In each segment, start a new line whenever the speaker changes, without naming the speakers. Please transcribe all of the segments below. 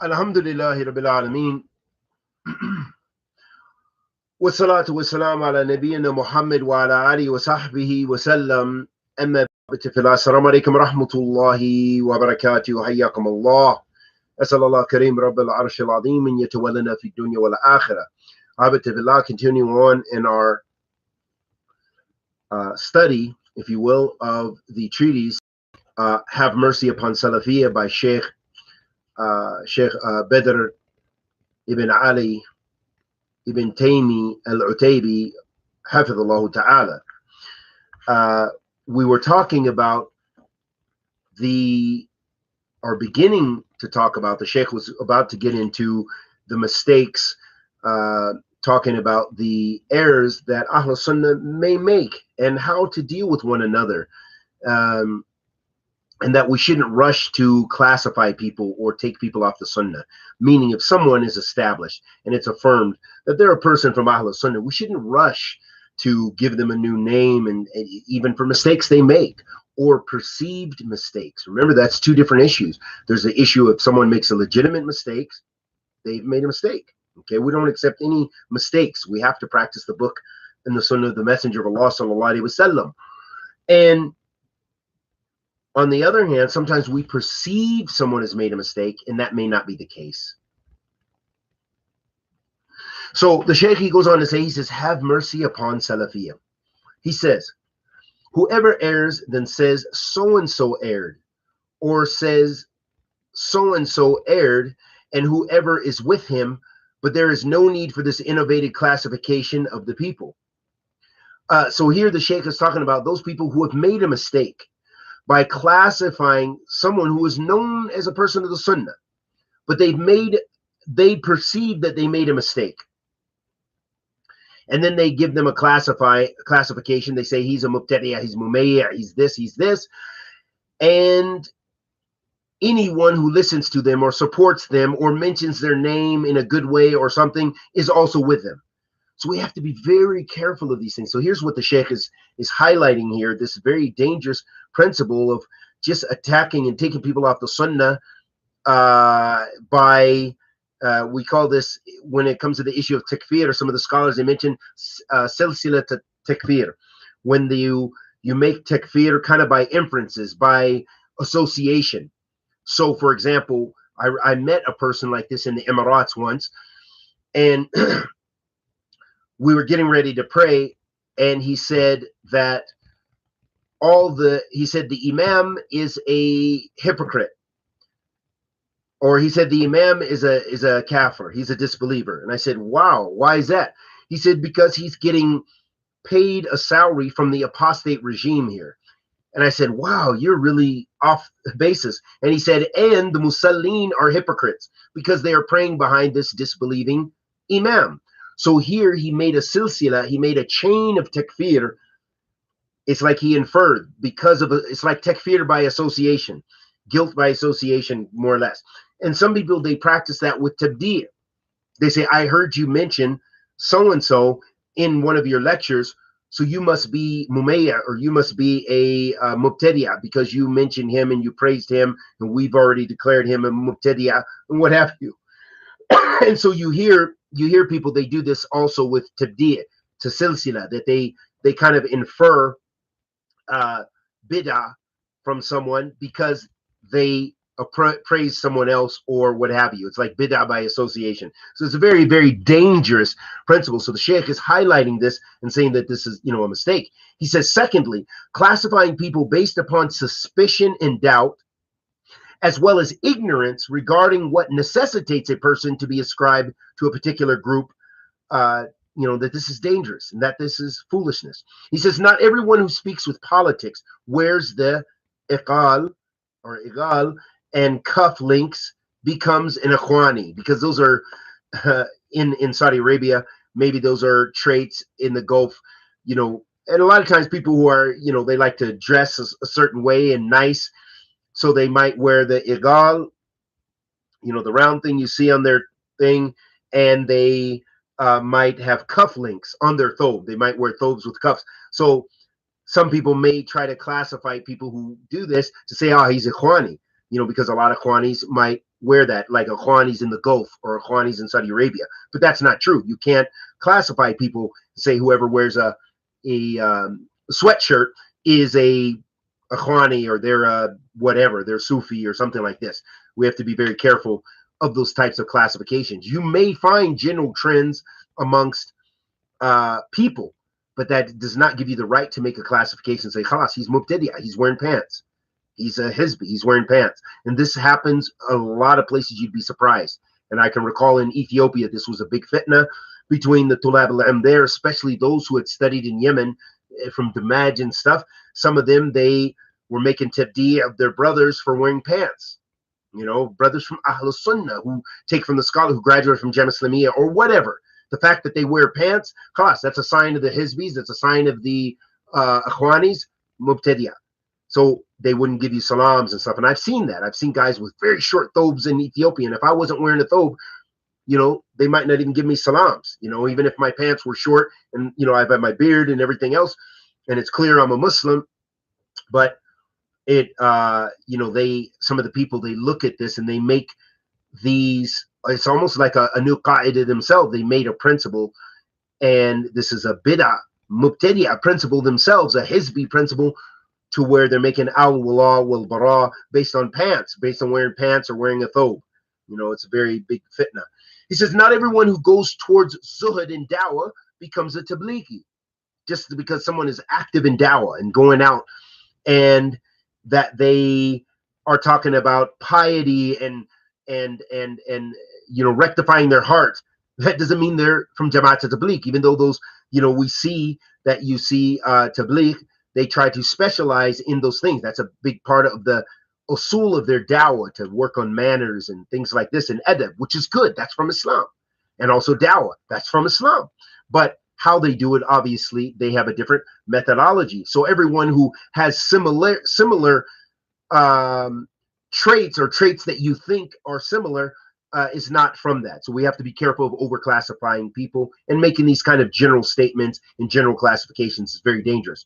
Alhamdulillahi Rabbil Alameen. Wassalatu wassalamu ala nabiyyina Muhammad wa ala alihi wa sahbihi wa sallam. Amma ba'du. Assalamu alaikum wa rahmatullahi wa barakatuh. Hayyakum Allah. As'alullah kareem Rabbil Arsh al-Azim an yatawallana fi dunya wal akhirah. Alhamdulillah, continuing on in our study, if you will, of the treatise Have Mercy Upon Salafiyyah by Sheikh Badr ibn Ali ibn Taymi al-Utaybi, hafidhullah ta'ala. We were talking about beginning to talk about, the Sheikh was about to get into the mistakes, talking about the errors that Ahl Sunnah may make and how to deal with one another. And that we shouldn't rush to classify people or take people off the Sunnah. Meaning, if someone is established and it's affirmed that they're a person from Ahl Sunnah, we shouldn't rush to give them a new name, and even for mistakes they make or perceived mistakes. Remember, that's two different issues. There's the issue if someone makes a legitimate mistake, they've made a mistake. Okay, we don't accept any mistakes. We have to practice the book and the Sunnah of the Messenger of Allah sallallahu alaihi wasallam. And on the other hand, sometimes we perceive someone has made a mistake, and that may not be the case. So the Shaykh, he goes on to say, he says, have mercy upon Salafiyyah. He says, whoever errs then says so-and-so erred, or says so-and-so erred, and whoever is with him, but there is no need for this innovative classification of the people. So here the Shaykh is talking about those people who have made a mistake by classifying someone who is known as a person of the Sunnah, but they perceive that they made a mistake. And then they give them a classification. They say he's a mubtadi'ah, he's mumayya', he's this. And anyone who listens to them or supports them or mentions their name in a good way or something is also with them. So we have to be very careful of these things. So here's what the Sheikh is highlighting here, this very dangerous principle of just attacking and taking people off the Sunnah by, we call this, when it comes to the issue of takfeer, or some of the scholars, they mention silsila takfeer, when you make takfeer kind of by inferences, by association. So for example, I met a person like this in the Emirates once, and we were getting ready to pray, and he said that he said the Imam is a hypocrite, or he said the Imam is a kafir, he's a disbeliever. And I said, wow, why is that? He said, because he's getting paid a salary from the apostate regime here. And I said, wow, you're really off basis. And he said, and the Musallin are hypocrites because they are praying behind this disbelieving Imam. So here he made a silsila, he made a chain of takfir. It's like he inferred because of it's like takfir by association, guilt by association, more or less. And some people, they practice that with tabdi'. They say, I heard you mention so-and-so in one of your lectures, so you must be mumayya, or you must be a mubtadi'ah because you mentioned him and you praised him, and we've already declared him a mubtadi'ah, and what have you. And so you hear people, they do this also with tabdi', to silsila, that they kind of infer bid'ah from someone because they praise someone else or what have you. It's like bid'ah by association. So it's a very, very dangerous principle. So the Sheikh is highlighting this and saying that this is, a mistake. He says, secondly, classifying people based upon suspicion and doubt, as well as ignorance regarding what necessitates a person to be ascribed to a particular group, that this is dangerous and that this is foolishness. He says, not everyone who speaks with politics wears the iqal and cuff links becomes an ikhwani, because those are in Saudi Arabia, maybe those are traits in the Gulf, and a lot of times people who are, they like to dress a certain way and nice. So they might wear the iqal, the round thing you see on their thing, and they might have cuff links on their thobe. They might wear thobes with cuffs. So some people may try to classify people who do this to say, oh, he's ikhwani. you know, because a lot of Ikhwanis might wear that, like Ikhwanis in the Gulf or Ikhwanis in Saudi Arabia. But that's not true. You can't classify people, say whoever wears a sweatshirt is a Ikhwani, or they're whatever, they're Sufi or something like this. We have to be very careful of those types of classifications. You may find general trends amongst people, but that does not give you the right to make a classification and say, khalas, he's mubtadi'a, he's wearing pants. He's a hizbi, he's wearing pants. And this happens a lot of places, you'd be surprised. And I can recall in Ethiopia, this was a big fitna between the tulab al-ilm there, especially those who had studied in Yemen from Damaj and stuff. Some of them, they were making tabdi of their brothers for wearing pants. You know, brothers from Ahl Sunnah who take from the scholar who graduated from Jam Islamiyah or whatever. The fact that they wear pants, khalas, that's a sign of the hizbis, that's a sign of the Ikhwanis, mubtadi'a. So they wouldn't give you salams and stuff. And I've seen that. I've seen guys with very short thobes in Ethiopia. And if I wasn't wearing a thobe, you know, they might not even give me salams, you know, even if my pants were short and, you know, I've had my beard and everything else, and it's clear I'm a Muslim. But it, you know, some of the people, they look at this and they make these, it's almost like a new qaida themselves. They made a principle, and this is a bid'ah, mubtadi'ah principle themselves, a hizbi principle, to where they're making al-wala wal-bara based on pants, based on wearing pants or wearing a thobe. You know, it's a very big fitna. He says, not everyone who goes towards zuhud in dawah becomes a tablighi. Just because someone is active in dawah and going out, and that they are talking about piety and you know, rectifying their heart, that doesn't mean they're from Jamaat Tabligh. Even though those, you know, we see that, you see Tabligh, they try to specialize in those things. That's a big part of the usul of their dawah, to work on manners and things like this, and adab, which is good. That's from Islam. And also dawah, that's from Islam. But how they do it, obviously, they have a different methodology. So everyone who has similar traits, or traits that you think are similar, is not from that. So we have to be careful of overclassifying people and making these kind of general statements and general classifications is very dangerous.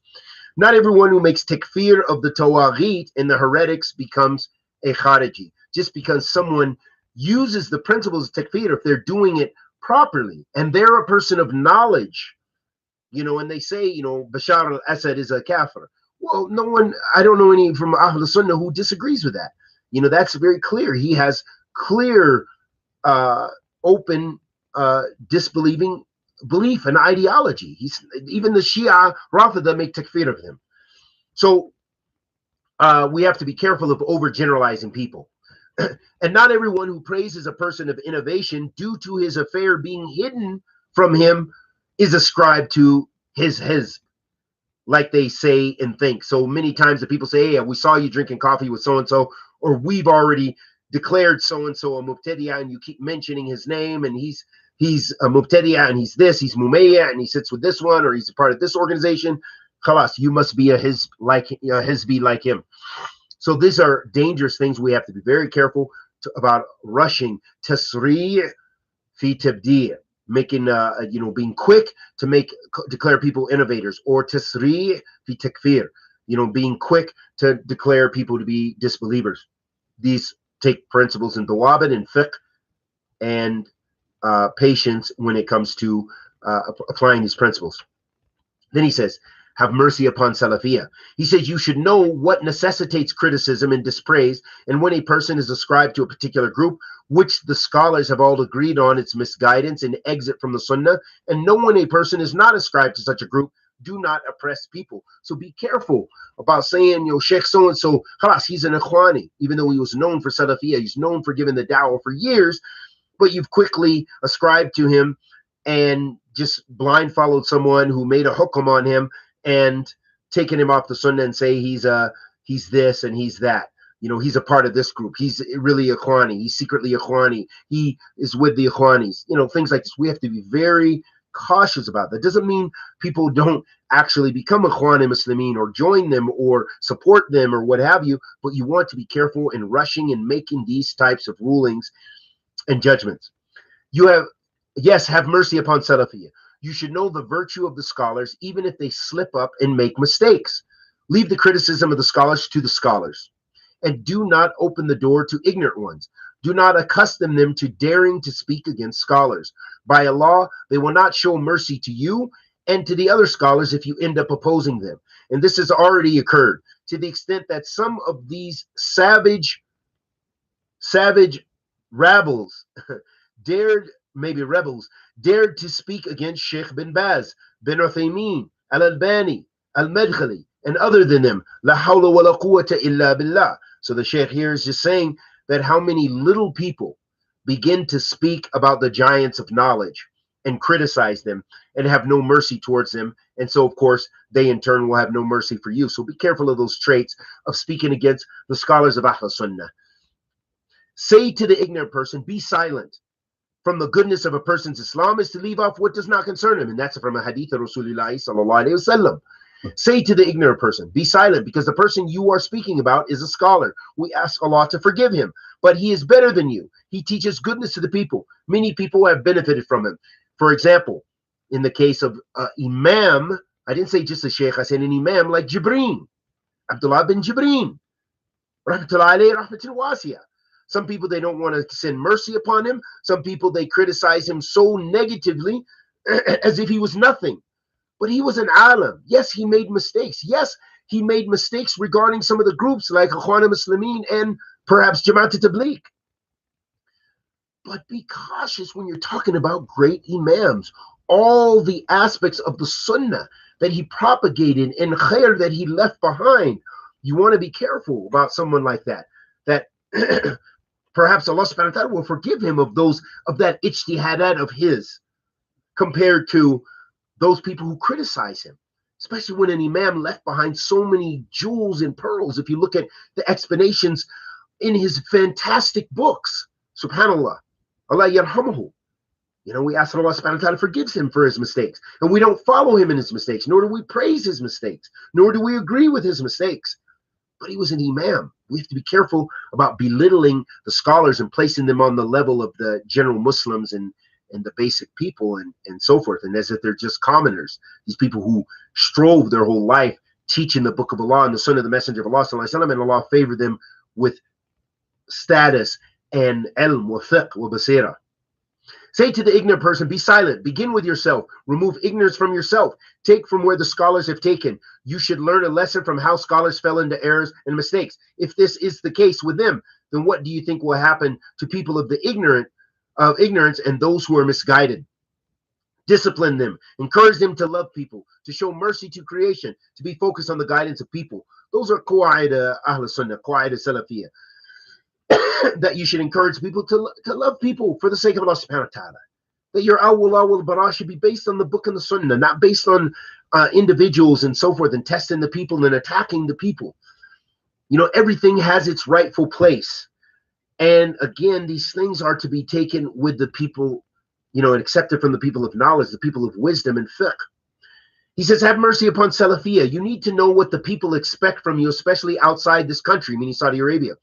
Not everyone who makes takfir of the tawaghit and the heretics becomes a khariji. Just because someone uses the principles of takfir, if they're doing it properly and they're a person of knowledge, you know, and they say, you know, Bashar al-Assad is a kafir. Well, no one, I don't know any from Ahl Sunnah who disagrees with that. You know, that's very clear. He has clear, open, disbelieving belief and ideology. He's, even the Shia Rafida make takfir of him. So we have to be careful of overgeneralizing people. And not everyone who praises a person of innovation due to his affair being hidden from him is ascribed to his like they say and think. So many times the people say, hey, we saw you drinking coffee with so-and-so, or we've already declared so-and-so a mubtadi'ah, and you keep mentioning his name, and he's a mubtadi'ah, and he's this, he's mumayya, and he sits with this one, or he's a part of this organization. Khalas, you must be a hizbi like him. So these are dangerous things. We have to be very careful about rushing tasri' fi tabdi', making you know, being quick to declare people innovators, or tasri' fi takfir, you know, being quick to declare people to be disbelievers. These take principles in dawabit and fiqh and patience when it comes to applying these principles. Then he says, have mercy upon Salafiyyah. He says, you should know what necessitates criticism and dispraise, and when a person is ascribed to a particular group, which the scholars have all agreed on its misguidance and exit from the sunnah, and know when a person is not ascribed to such a group. Do not oppress people. So be careful about saying, you know, Sheikh so-and-so, khalas, he's an Ikhwani, even though he was known for Salafiyyah, he's known for giving the da'wah for years, but you've quickly ascribed to him and just blind followed someone who made a hukum on him and taken him off the sunnah and say he's this and he's that. You know, he's a part of this group. He's really Ikhwani. He's secretly Ikhwani. He is with the Ikhwanis. You know, things like this. We have to be very cautious about that. Doesn't mean people don't actually become Ikhwan Muslimin or join them or support them or what have you, but you want to be careful in rushing and making these types of rulings and judgments. You have, yes, have mercy upon Salafiyyah. You should know the virtue of the scholars, even if they slip up and make mistakes. Leave the criticism of the scholars to the scholars. and do not open the door to ignorant ones. Do not accustom them to daring to speak against scholars. By Allah, they will not show mercy to you and to the other scholars if you end up opposing them. And this has already occurred to the extent that some of these savage rebels dared to speak against Sheikh bin Baz, bin Uthaymeen, Al-Albani, Al-Madkhali, and other than them. La hawla wa la quwwata illa billah. So the Sheikh here is just saying that how many little people begin to speak about the giants of knowledge and criticize them and have no mercy towards them. And so, of course, they in turn will have no mercy for you. So be careful of those traits of speaking against the scholars of Ahl Sunnah. Say to the ignorant person, be silent. From the goodness of a person's Islam is to leave off what does not concern him. And that's from a hadith of Rasulullah sallallahu alayhi wasallam. Say to the ignorant person, be silent, because the person you are speaking about is a scholar. We ask Allah to forgive him, but he is better than you. He teaches goodness to the people. Many people have benefited from him. For example, in the case of Imam, I didn't say just a sheikh, I said an Imam like Jibreen, Abdullah bin Jibreen, rahmatullahi alayhi, rahmatul wasiyah. Some people, they don't want to send mercy upon him. Some people, they criticize him so negatively as if he was nothing. But he was an alim. Yes, he made mistakes. Yes, he made mistakes regarding some of the groups like Ikhwan al-Muslimin and perhaps Jamaat al-Tabligh. But be cautious when you're talking about great imams. All the aspects of the sunnah that he propagated and khair that he left behind. You want to be careful about someone like that. That perhaps Allah subhanahu wa ta'ala will forgive him of that ijtihadat of his compared to those people who criticize him, especially when an imam left behind so many jewels and pearls. If you look at the explanations in his fantastic books, subhanallah, Allah yarhamahu. You know, we ask Allah subhanahu wa ta'ala forgives him for his mistakes, and we don't follow him in his mistakes, nor do we praise his mistakes, nor do we agree with his mistakes. But he was an imam. We have to be careful about belittling the scholars and placing them on the level of the general Muslims and the basic people and so forth, and as if they're just commoners. These people who strove their whole life teaching the book of Allah and the sunnah of the messenger of Allah sallallahu alaihi wasallam, and Allah favored them with status and ilm wa fiqh wa basira. Say to the ignorant person, be silent. Begin with yourself. Remove ignorance from yourself. Take from where the scholars have taken. You should learn a lesson from how scholars fell into errors and mistakes. If this is the case with them, then what do you think will happen to people of the ignorance and those who are misguided? Discipline them. Encourage them to love people, to show mercy to creation, to be focused on the guidance of people. Those are qawaid Ahl Sunnah, qawaid Salafiyyah. That you should encourage people to love people for the sake of Allah subhanahu wa ta'ala. That your awwal bara should be based on the book and the sunnah, not based on individuals and so forth, and testing the people and attacking the people. You know, everything has its rightful place. And again, these things are to be taken with the people, you know, and accepted from the people of knowledge, the people of wisdom and fiqh. He says, have mercy upon Salafiyyah. You need to know what the people expect from you, especially outside this country, meaning Saudi Arabia.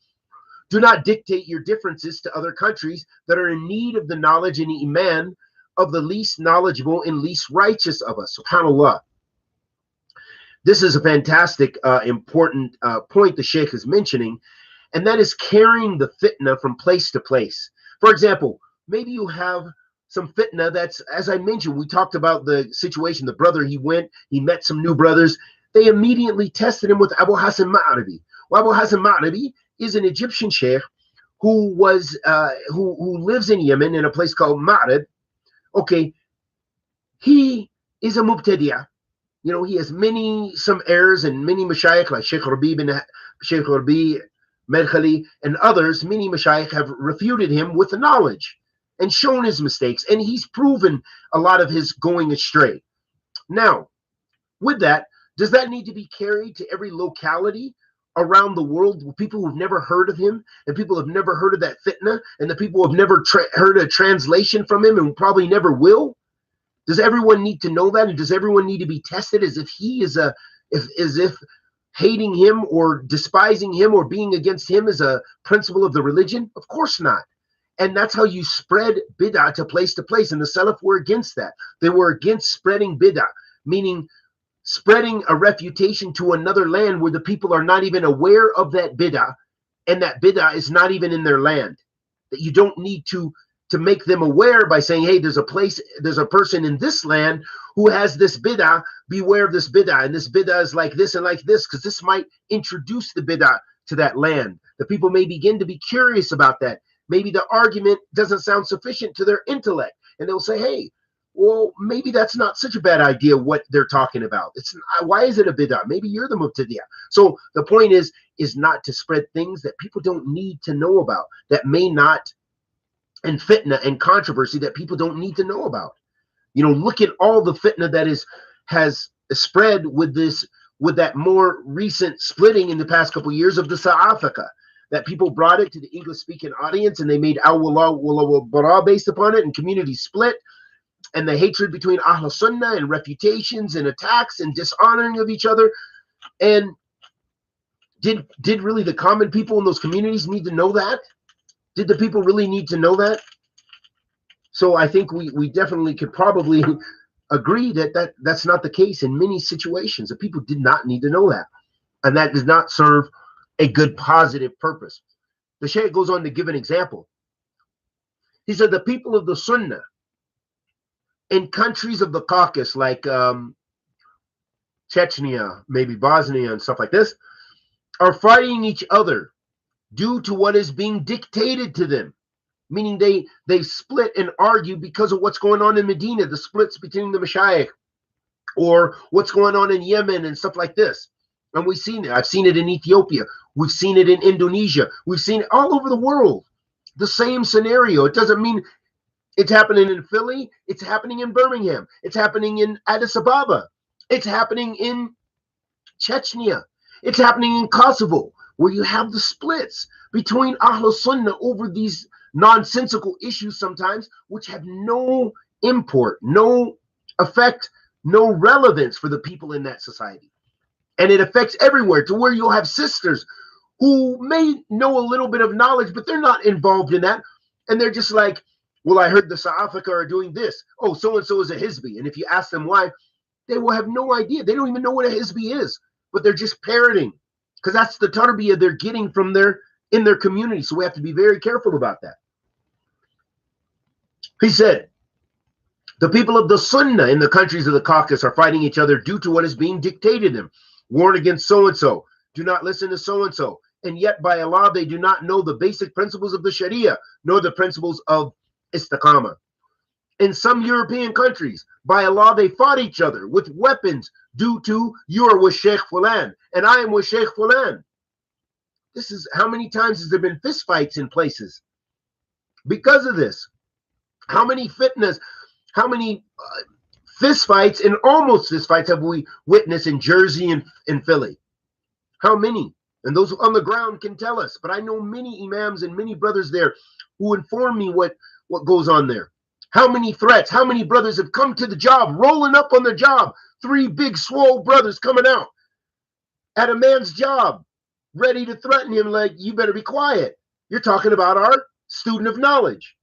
Do not dictate your differences to other countries that are in need of the knowledge and iman of the least knowledgeable and least righteous of us. SubhanAllah. This is a fantastic, important point the Sheikh is mentioning, and that is carrying the fitna from place to place. For example, maybe you have some fitna that's, as I mentioned, we talked about the situation. The brother, he met some new brothers. They immediately tested him with Abu Hassan Ma'arabi. Well, Abu Hassan Ma'arabi is an Egyptian sheikh who lives in Yemen in a place called Ma'rib. Okay, he is a mubtadi'ah. You know, he has some errors, and many mashayikh like Sheikh Rabi Madkhali and others, many mashayikh have refuted him with the knowledge and shown his mistakes, and he's proven a lot of his going astray. Now, with that, does that need to be carried to every locality around the world, with people who've never heard of him, and people have never heard of that fitna, and the people who have never heard a translation from him and probably never will? Does everyone need to know that? And does everyone need to be tested as if he is as if hating him or despising him or being against him is a principle of the religion? Of course not. And that's how you spread bid'ah to place. And the Salaf were against that. They were against spreading bid'ah, meaning spreading a refutation to another land where the people are not even aware of that bid'ah, and that bid'ah is not even in their land, that you don't need to make them aware by saying, hey, there's a person in this land who has this bid'ah, beware of this bid'ah, and this bid'ah is like this and like this, because this might introduce the bid'ah to that land. The people may begin to be curious about that. Maybe the argument doesn't sound sufficient to their intellect, and they'll say, hey, well, maybe that's not such a bad idea what they're talking about. Why is it a bid'ah? Maybe you're the mubtadi'ah. So the point is not to spread things that people don't need to know about, that may not, and fitna and controversy that people don't need to know about. You know, look at all the fitna that has spread with that more recent splitting in the past couple of years of the Sa'afaka, that people brought it to the English-speaking audience and they made al-wala wal-bara based upon it, and communities split, and the hatred between Ahl Sunnah and refutations and attacks and dishonoring of each other. And did really the common people in those communities need to know that? Did the people really need to know that? So I think we definitely could probably agree that's not the case in many situations. The people did not need to know that. And that does not serve a good positive purpose. The Shaykh goes on to give an example. He said the people of the Sunnah in countries of the Caucasus, like Chechnya, maybe Bosnia and stuff like this, are fighting each other due to what is being dictated to them. Meaning they split and argue because of what's going on in Medina, the splits between the Mashayikh, or what's going on in Yemen and stuff like this. And we've seen it. I've seen it in Ethiopia. We've seen it in Indonesia. We've seen it all over the world. The same scenario. It doesn't mean it's happening in Philly. It's happening in Birmingham. It's happening in Addis Ababa. It's happening in Chechnya. It's happening in Kosovo, where you have the splits between Ahl Sunnah over these nonsensical issues sometimes, which have no import, no effect, no relevance for the people in that society. And it affects everywhere, to where you'll have sisters who may know a little bit of knowledge, but they're not involved in that. And they're just like, well, I heard the Sa'afaka are doing this. Oh, so-and-so is a Hizbi. And if you ask them why, they will have no idea. They don't even know what a Hizbi is, but they're just parroting, because that's the tarbiyah they're getting from in their community. So we have to be very careful about that. He said, the people of the Sunnah in the countries of the Caucasus are fighting each other due to what is being dictated to them. Warn against so-and-so. Do not listen to so-and-so. And yet by Allah, they do not know the basic principles of the Sharia, nor the principles of istiqamah. In some European countries, by Allah, they fought each other with weapons due to you are with Sheikh Fulan and I am with Sheikh Fulan. This is how many times has there been fistfights in places because of this? How many fitnas, how many fistfights and almost fistfights have we witnessed in Jersey and Philly? How many? And those on the ground can tell us. But I know many imams and many brothers there who inform me what goes on there. How many threats? How many brothers have come to the job, rolling up on the job? 3 big swole brothers coming out at a man's job, ready to threaten him like, you better be quiet. You're talking about our student of knowledge.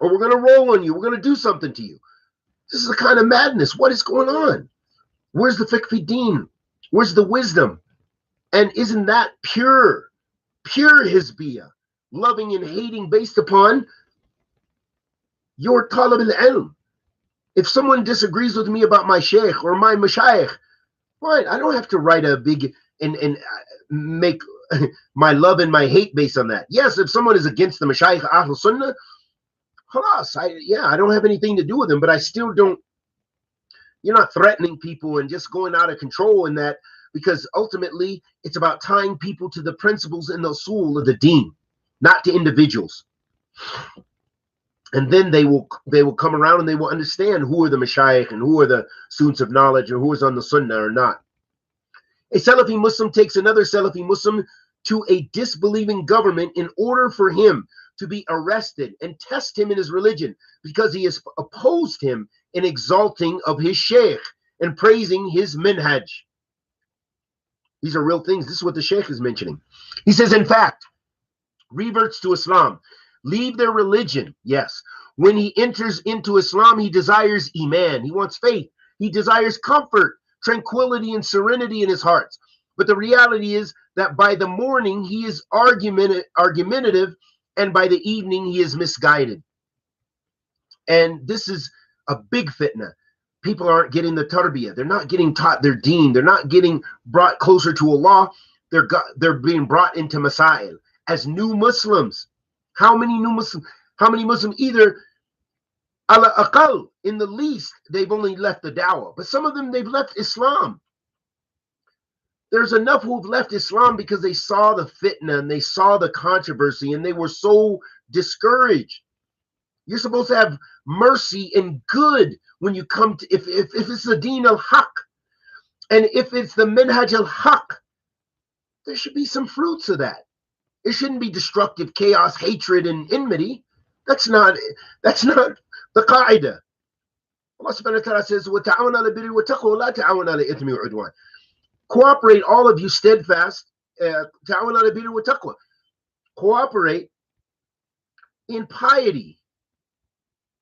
Or we're going to roll on you. We're going to do something to you. This is the kind of madness. What is going on? Where's the fiqh fi deen? Where's the wisdom? And isn't that pure hizbiyah? Loving and hating based upon your talab al-ilm. If someone disagrees with me about my sheikh or my mashayikh, fine. I don't have to write a big and make my love and my hate based on that. Yes, if someone is against the mashayikh Ahl Sunnah, khalas, I don't have anything to do with them, but I still don't. You're not threatening people and just going out of control in that, because ultimately it's about tying people to the principles and the usul of the deen, not to individuals. And then they will come around and they will understand who are the mashayikh and who are the students of knowledge or who is on the sunnah or not. A Salafi Muslim takes another Salafi Muslim to a disbelieving government in order for him to be arrested and test him in his religion, because he has opposed him in exalting of his sheikh and praising his minhaj. These are real things. This is what the sheikh is mentioning. He says, in fact, reverts to Islam, leave their religion. Yes. When he enters into Islam, he desires iman. He wants faith. He desires comfort, tranquility, and serenity in his heart. But the reality is that by the morning he is argumentative, and by the evening he is misguided. And this is a big fitna. People aren't getting the tarbiyah. They're not getting taught their deen. They're not getting brought closer to Allah. They're being brought into masail as new Muslims. How many new Muslims? How many Muslims? Either ala aqal, in the least, they've only left the dawah, but some of them, they've left Islam. There's enough who've left Islam because they saw the fitna and they saw the controversy and they were so discouraged. You're supposed to have mercy and good when you come to, if it's the deen al-haq, and if it's the minhaj al-haq, there should be some fruits of that. It shouldn't be destructive chaos, hatred, and enmity. That's not the qaida. Allah subhanahu wa ta'ala says, وَتَعَوَنَ عَلَى الْبِرِّ وَالتَّقْوَى وَلَا تَعَوَنَ عَلَى الْإِثْمِ وَالْعُدْوَانِ. Cooperate, all of you, steadfast. تَعَوَنَ عَلَى الْبِرِّ وَالتَّقْوَى. Cooperate in piety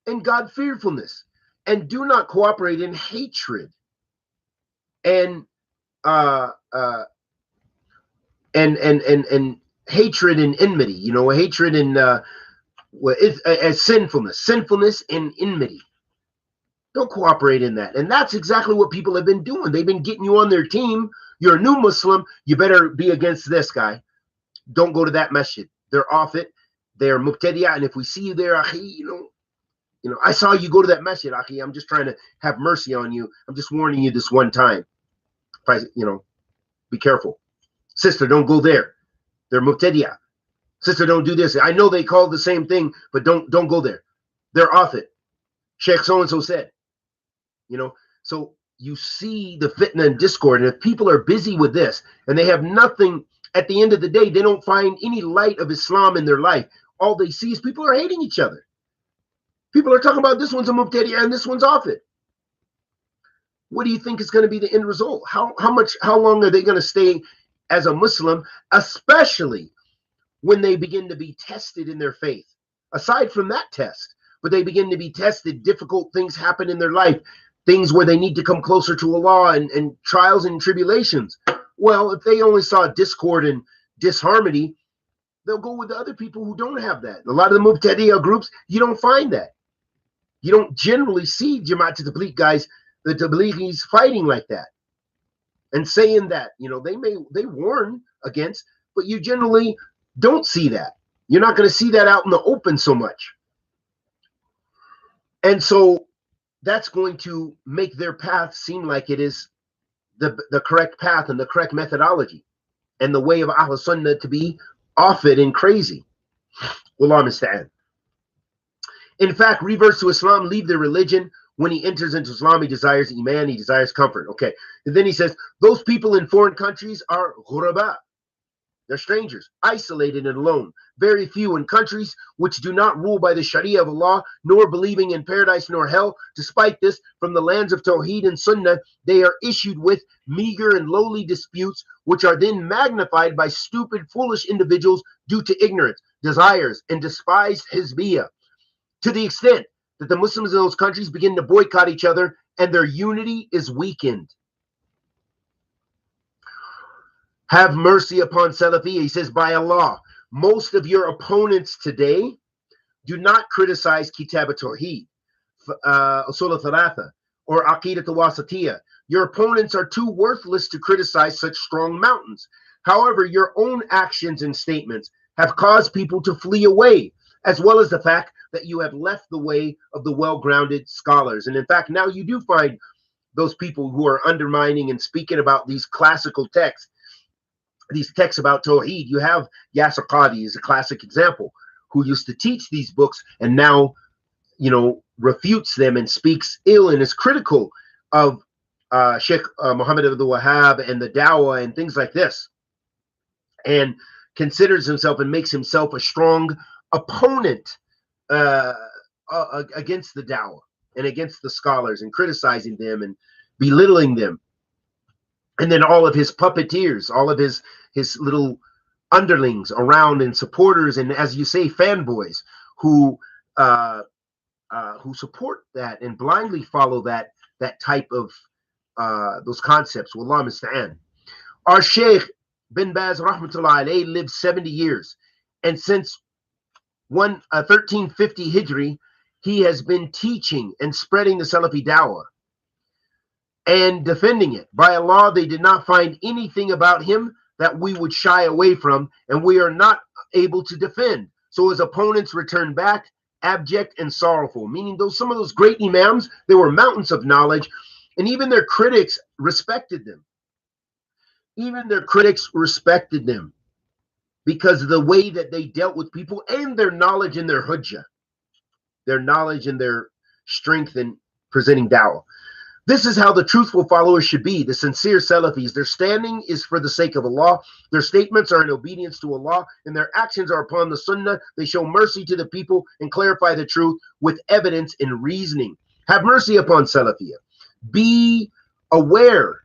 and God-fearfulness, and do not cooperate in hatred and hatred and enmity. You know, hatred and sinfulness and enmity. Don't cooperate in that. And that's exactly what people have been doing. They've been getting you on their team. You're a new Muslim. You better be against this guy. Don't go to that masjid. They're off it. They're mubtadi'ah. And if we see you there, akhi, you know, I saw you go to that masjid, akhi. I'm just trying to have mercy on you. I'm just warning you this one time. Be careful. Sister, don't go there. They're mubtadi'ah. Sister, don't do this. I know they call the same thing, but don't go there. They're off it. Sheikh so-and-so said. So you see the fitna and discord. And if people are busy with this and they have nothing, at the end of the day, they don't find any light of Islam in their life. All they see is people are hating each other. People are talking about this one's a mubtadi'ah and this one's off it. What do you think is going to be the end result? How long are they going to stay as a Muslim, especially when they begin to be tested in their faith? Aside from that test, but they begin to be tested, difficult things happen in their life, things where they need to come closer to Allah, and trials and tribulations. Well, if they only saw discord and disharmony, they'll go with the other people who don't have that. A lot of the mubtadi'ah groups, you don't find that. You don't generally see Jamaat Tabligh guys, the Tablighis, fighting like that and saying that, they warn against, but you generally don't see that. You're not going to see that out in the open so much. And so that's going to make their path seem like it is the correct path and the correct methodology, and the way of Ahl Sunnah to be off it and crazy. Wallahu musta'an. In fact, reverts to Islam leave their religion. When he enters into Islam, he desires iman, he desires comfort. Okay. And then he says, those people in foreign countries are ghuraba. They're strangers, isolated and alone. Very few in countries which do not rule by the Sharia of Allah, nor believing in paradise nor hell. Despite this, from the lands of Tawheed and Sunnah, they are issued with meager and lowly disputes, which are then magnified by stupid, foolish individuals due to ignorance, desires, and despised hizbiyah, to the extent that the Muslims in those countries begin to boycott each other and their unity is weakened. Have mercy upon Salafiyyah. He says, by Allah, most of your opponents today do not criticize Kitab al-Tawheed, Usul al-Thalatha, or Aqidat al-Wasatiyah. Your opponents are too worthless to criticize such strong mountains. However, your own actions and statements have caused people to flee away, as well as the fact that you have left the way of the well-grounded scholars. And in fact, now you do find those people who are undermining and speaking about these classical texts, these texts about Tawheed. You have Yasir Qadhi is a classic example, who used to teach these books and now, refutes them and speaks ill and is critical of Sheikh Muhammad Abdul Wahhab and the Dawah and things like this, and considers himself and makes himself a strong opponent against the Dawah and against the scholars, and criticizing them and belittling them. And then all of his puppeteers, all of his little underlings around, and supporters, and as you say, fanboys who support that and blindly follow that type of those concepts. Wallahu musta'an. Our Sheikh bin Baz rahmatullah alayhi lived 70 years. And since 1350 Hijri, he has been teaching and spreading the Salafi dawah and defending it. By Allah, they did not find anything about him that we would shy away from, and we are not able to defend. So his opponents returned back abject and sorrowful, meaning some of those great imams, they were mountains of knowledge, and even their critics respected them. Even their critics respected them because of the way that they dealt with people and their knowledge and their hujjah, their knowledge and their strength in presenting dawah. This is how the truthful followers should be, the sincere Salafis. Their standing is for the sake of Allah. Their statements are in obedience to Allah, and their actions are upon the Sunnah. They show mercy to the people and clarify the truth with evidence and reasoning. Have mercy upon Salafiyyah. Be aware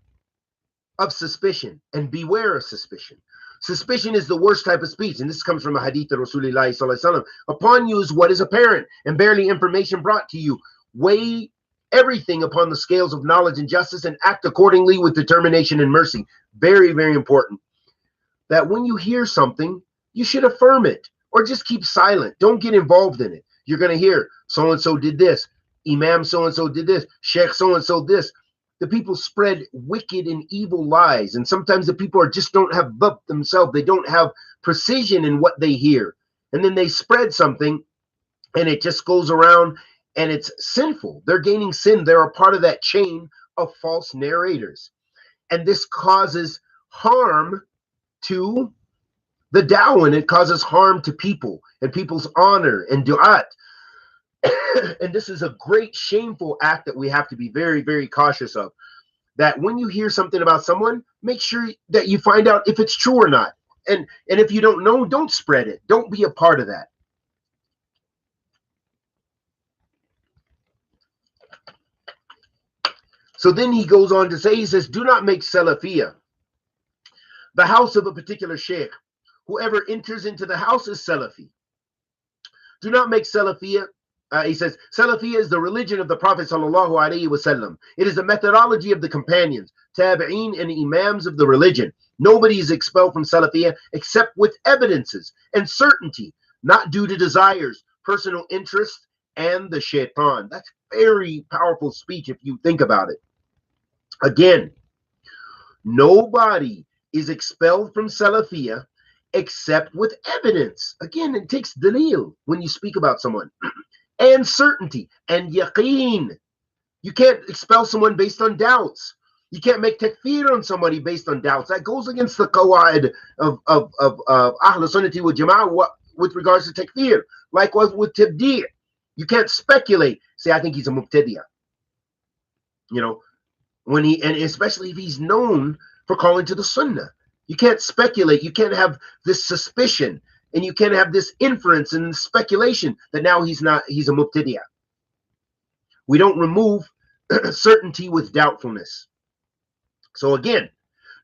of suspicion and beware of suspicion. Suspicion is the worst type of speech, and this comes from a hadith of Rasulullah sallallahu alaihi wasallam. Upon you is what is apparent, and barely information brought to you. Weigh everything upon the scales of knowledge and justice, and act accordingly with determination and mercy. Very, very important. That when you hear something, you should affirm it, or just keep silent. Don't get involved in it. You're going to hear, so-and-so did this, Imam so-and-so did this, Sheikh so-and-so this. The people spread wicked and evil lies, and sometimes the people just don't have dhabt themselves. They don't have precision in what they hear, and then they spread something, and it just goes around, and it's sinful. They're gaining sin. They're a part of that chain of false narrators, and this causes harm to the dawah, and it causes harm to people and people's honor and du'at. And this is a great shameful act that we have to be very, very cautious of. That when you hear something about someone, make sure that you find out if it's true or not. And if you don't know, don't spread it. Don't be a part of that. So then he goes on to say, he says, do not make Salafiyyah the house of a particular sheikh. Whoever enters into the house is Salafi. Do not make Salafiyyah. He says, Salafiyyah is the religion of the Prophet sallallahu alaihi wasallam. It is the methodology of the companions, tabi'een, and imams of the religion. Nobody is expelled from Salafiyyah except with evidences and certainty, not due to desires, personal interest, and the shaitan. That's very powerful speech if you think about it. Again, nobody is expelled from Salafiyyah except with evidence. Again, it takes dalil when you speak about someone. And certainty and yaqeen. You can't expel someone based on doubts. You can't make takfir on somebody based on doubts. That goes against the qawaid of Ahl Sunnati wal Jama'ah with regards to takfir. Likewise with tabdi'. You can't speculate. Say, I think he's a mubtadi'ah. You know, when and especially if he's known for calling to the sunnah. You can't speculate. You can't have this suspicion. And you can't have this inference and speculation that now he's a mubtadi'ah. We don't remove certainty with doubtfulness. So again,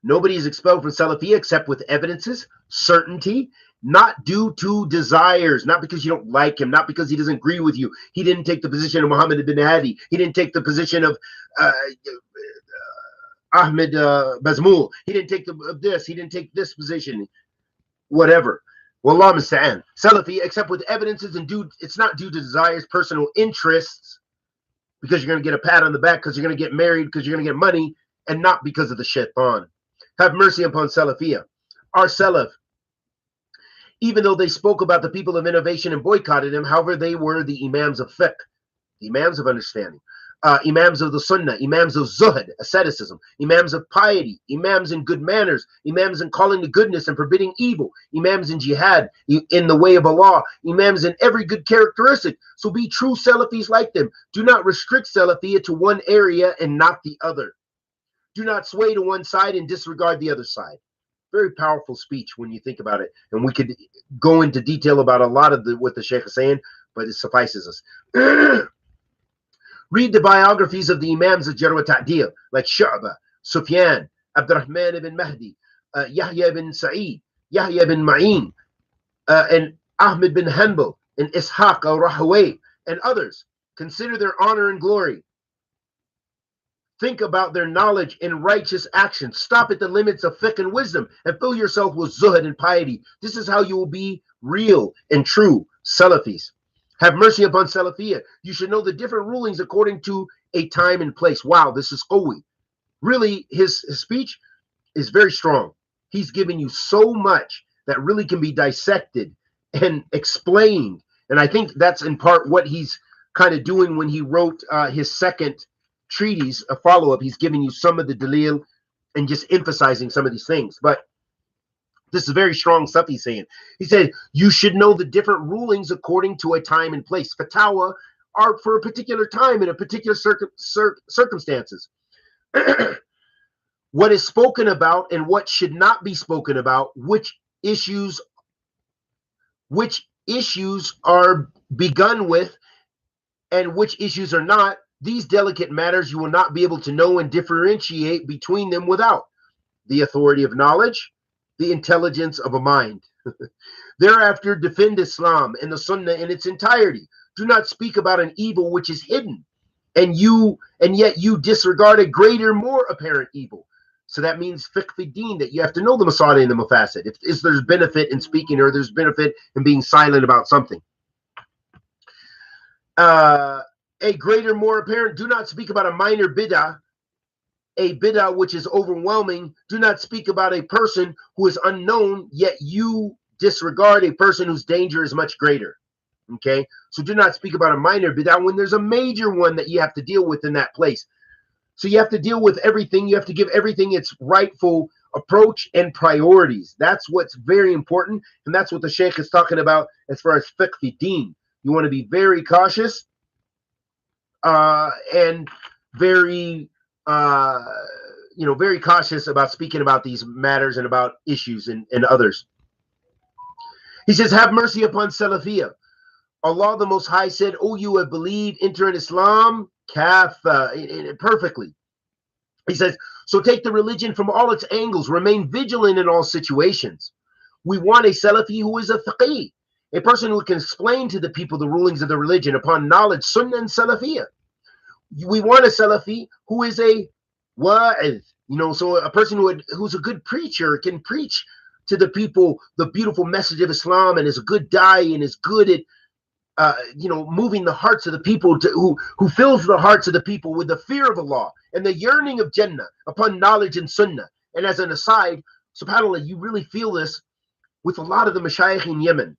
nobody is expelled from Salafiyyah except with evidences, certainty, not due to desires, not because you don't like him, not because he doesn't agree with you. He didn't take the position of Muhammad ibn Hadi. He didn't take the position of Ahmed Bazmul. He didn't take this. He didn't take this position. Whatever. Wallah musta'an. Salafi, except with evidences and it's not due to desires, personal interests, because you're going to get a pat on the back, because you're going to get married, because you're going to get money, and not because of the shaitan. Have mercy upon Salafiyyah. Our Salaf, even though they spoke about the people of innovation and boycotted them, however, they were the imams of fiqh, the imams of understanding, imams of the sunnah, imams of zuhd, asceticism, imams of piety, imams in good manners, imams in calling to goodness and forbidding evil, imams in jihad, in the way of Allah, imams in every good characteristic. So be true Salafis like them. Do not restrict Salafiyyah to one area and not the other. Do not sway to one side and disregard the other side. Very powerful speech when you think about it. And we could go into detail about a lot of what the Sheikh is saying, but it suffices us. Read the biographies of the Imams of Jarh wa Ta'deel, like Shu'bah, Sufyan, Abdurrahman ibn Mahdi, Yahya ibn Sa'id, Yahya ibn Ma'in, and Ahmed bin Hanbal, and Ishaq al-Rahawayh, and others. Consider their honor and glory Think about their knowledge and righteous actions. Stop at the limits of fiqh and wisdom and fill yourself with zuhud and piety. This is how you will be real and true Salafis. Have mercy upon Salafiyyah. You should know the different rulings according to a time and place. Wow, this is qawi. Really, his speech is very strong. He's giving you so much that really can be dissected and explained. And I think that's in part what he's kind of doing when he wrote his second treatise, a follow-up. He's giving you some of the dalil and just emphasizing some of these things. But this is very strong stuff he's saying. He said, you should know the different rulings according to a time and place. Fatawa are for a particular time in a particular circumstances. What is spoken about and what should not be spoken about, which issues are begun with and which issues are not. These delicate matters you will not be able to know and differentiate between them without the authority of knowledge, the intelligence of a mind. Thereafter, defend Islam and the Sunnah in its entirety. Do not speak about an evil which is hidden, and yet you disregard a greater, more apparent evil. So that means fiqh fi deen, that you have to know the masalih and the mafasid. If there's benefit in speaking or there's benefit in being silent about something. A greater, more apparent. Do not speak about a minor bid'ah, a bid'ah which is overwhelming. Do not speak about a person who is unknown, yet you disregard a person whose danger is much greater. Okay, so do not speak about a minor bid'ah when there's a major one that you have to deal with in that place. So you have to deal with everything. You have to give everything its rightful approach and priorities. That's what's very important, and that's what the Sheikh is talking about as far as fiqh fi deen. You want to be very cautious and very very cautious about speaking about these matters and about issues and others. He says, have mercy upon Salafiyyah. Allah the Most High said, "O you have believed, enter in Islam perfectly." He says, so take the religion from all its angles, remain vigilant in all situations. We want a Salafi who is a faqih, a person who can explain to the people the rulings of the religion upon knowledge, Sunnah and Salafiyyah. We want a Salafi who is a wa'id, so a person who's a good preacher, can preach to the people the beautiful message of Islam, and is a good da'i, and is good at moving the hearts of the people, who fills the hearts of the people with the fear of Allah and the yearning of Jannah upon knowledge and Sunnah. And as an aside, subhanAllah, you really feel this with a lot of the mashayikh in Yemen.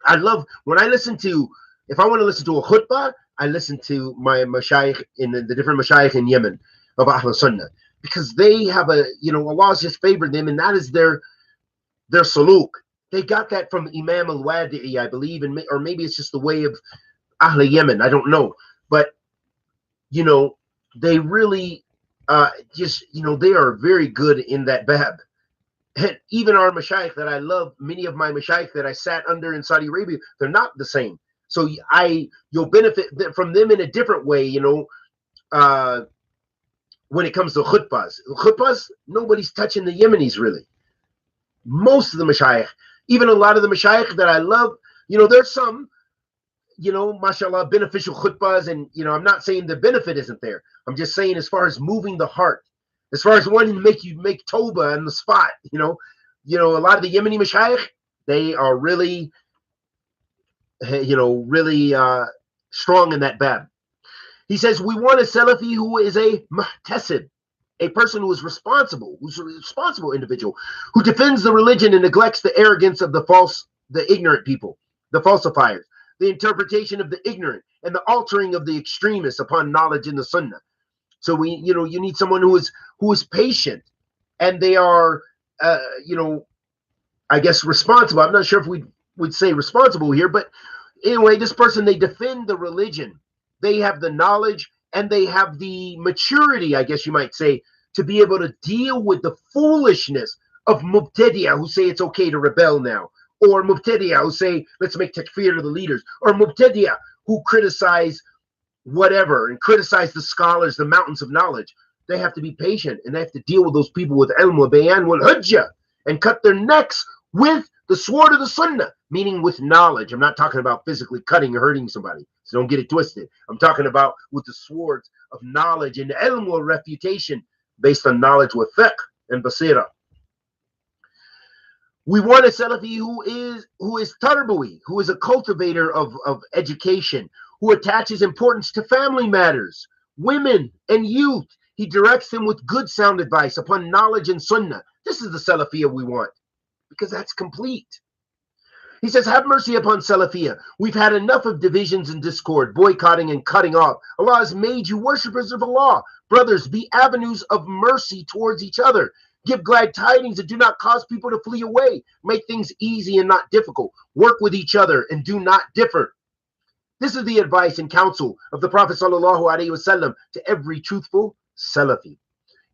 I love when I listen to, if I want to listen to a khutbah, I listen to my mashayikh in the different mashayikh in Yemen of Ahl Sunnah, because they have Allah's just favored them, and that is their saluk. They got that from Imam al-Wadi'i, I believe, or maybe it's just the way of Ahl Yemen. I don't know, but they really they are very good in that bab. And even our mashayikh that I love, many of my mashayikh that I sat under in Saudi Arabia, they're not the same. So you'll benefit from them in a different way, when it comes to khutbahs. Khutbahs, nobody's touching the Yemenis really. Most of the mashayikh, even a lot of the mashayikh that I love, there's some, mashallah, beneficial khutbahs, and I'm not saying the benefit isn't there. I'm just saying as far as moving the heart, as far as wanting to make you make tawbah on the spot, a lot of the Yemeni mashayikh, they are really, really strong in that bab. He says, we want a Salafi who is a muhtasib, a person who's a responsible individual, who defends the religion and neglects the arrogance of the ignorant people, the falsifiers, the interpretation of the ignorant, and the altering of the extremists upon knowledge in the Sunnah. So you need someone who is patient, and they are, I guess responsible. I'm not sure if we would say responsible here, but anyway, this person, they defend the religion. They have the knowledge and they have the maturity, I guess you might say, to be able to deal with the foolishness of mubtadi'ah who say it's okay to rebel now, or mubtadi'ah who say let's make takfeer to the leaders, or mubtadi'ah who criticize whatever and criticize the scholars, the mountains of knowledge. They have to be patient, and they have to deal with those people with ilm wa bayan wal hujjah, and cut their necks with The sword of the sunnah, meaning with knowledge. I'm not talking about physically cutting or hurting somebody, so don't get it twisted. I'm talking about with the swords of knowledge and ilm or refutation based on knowledge with fiqh and basira. We want a Salafi who is tarbawi, who is a cultivator of education, who attaches importance to family matters, women and youth. He directs them with good sound advice upon knowledge and sunnah. This is the Salafiyyah we want, because that's complete. He says, have mercy upon Salafiyyah. We've had enough of divisions and discord, boycotting and cutting off. Allah has made you worshippers of Allah. Brothers, be avenues of mercy towards each other. Give glad tidings and do not cause people to flee away. Make things easy and not difficult. Work with each other and do not differ. This is the advice and counsel of the Prophet ﷺ to every truthful Salafi.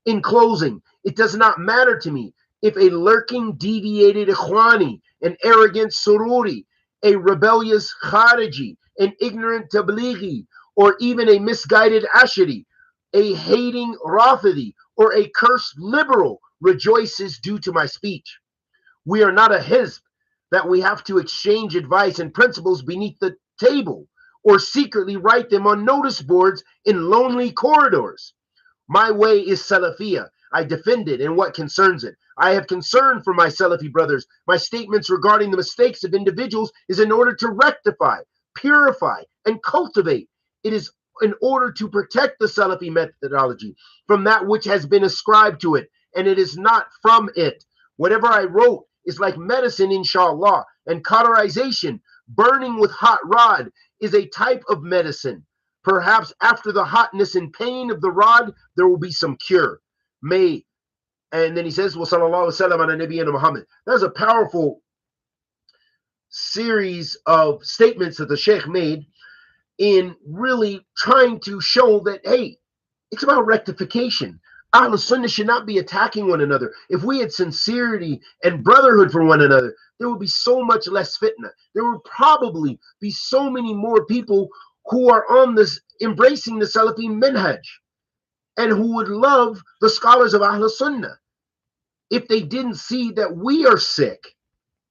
In closing, it does not matter to me if a lurking, deviated Ikhwani, an arrogant Sururi, a rebellious Khariji, an ignorant Tablighi, or even a misguided Ashari, a hating Rafidi, or a cursed liberal rejoices due to my speech. We are not a hizb that we have to exchange advice and principles beneath the table or secretly write them on notice boards in lonely corridors. My way is Salafiyyah. I defend it in what concerns it. I have concern for my Salafi brothers. My statements regarding the mistakes of individuals is in order to rectify, purify, and cultivate. It is in order to protect the Salafi methodology from that which has been ascribed to it, and it is not from it. Whatever I wrote is like medicine, inshallah, and cauterization, burning with hot rod, is a type of medicine. Perhaps after the hotness and pain of the rod, there will be some cure. And then he says, wa sallallahu wasallam ala nabiyyina Muhammad. That's a powerful series of statements that the Sheikh made in really trying to show that, hey, it's about rectification. Ahl Sunnah should not be attacking one another. If we had sincerity and brotherhood for one another, there would be so much less fitna. There would probably be so many more people who are on this, embracing the Salafi minhaj, and who would love the scholars of Ahl Sunnah if they didn't see that we are sick,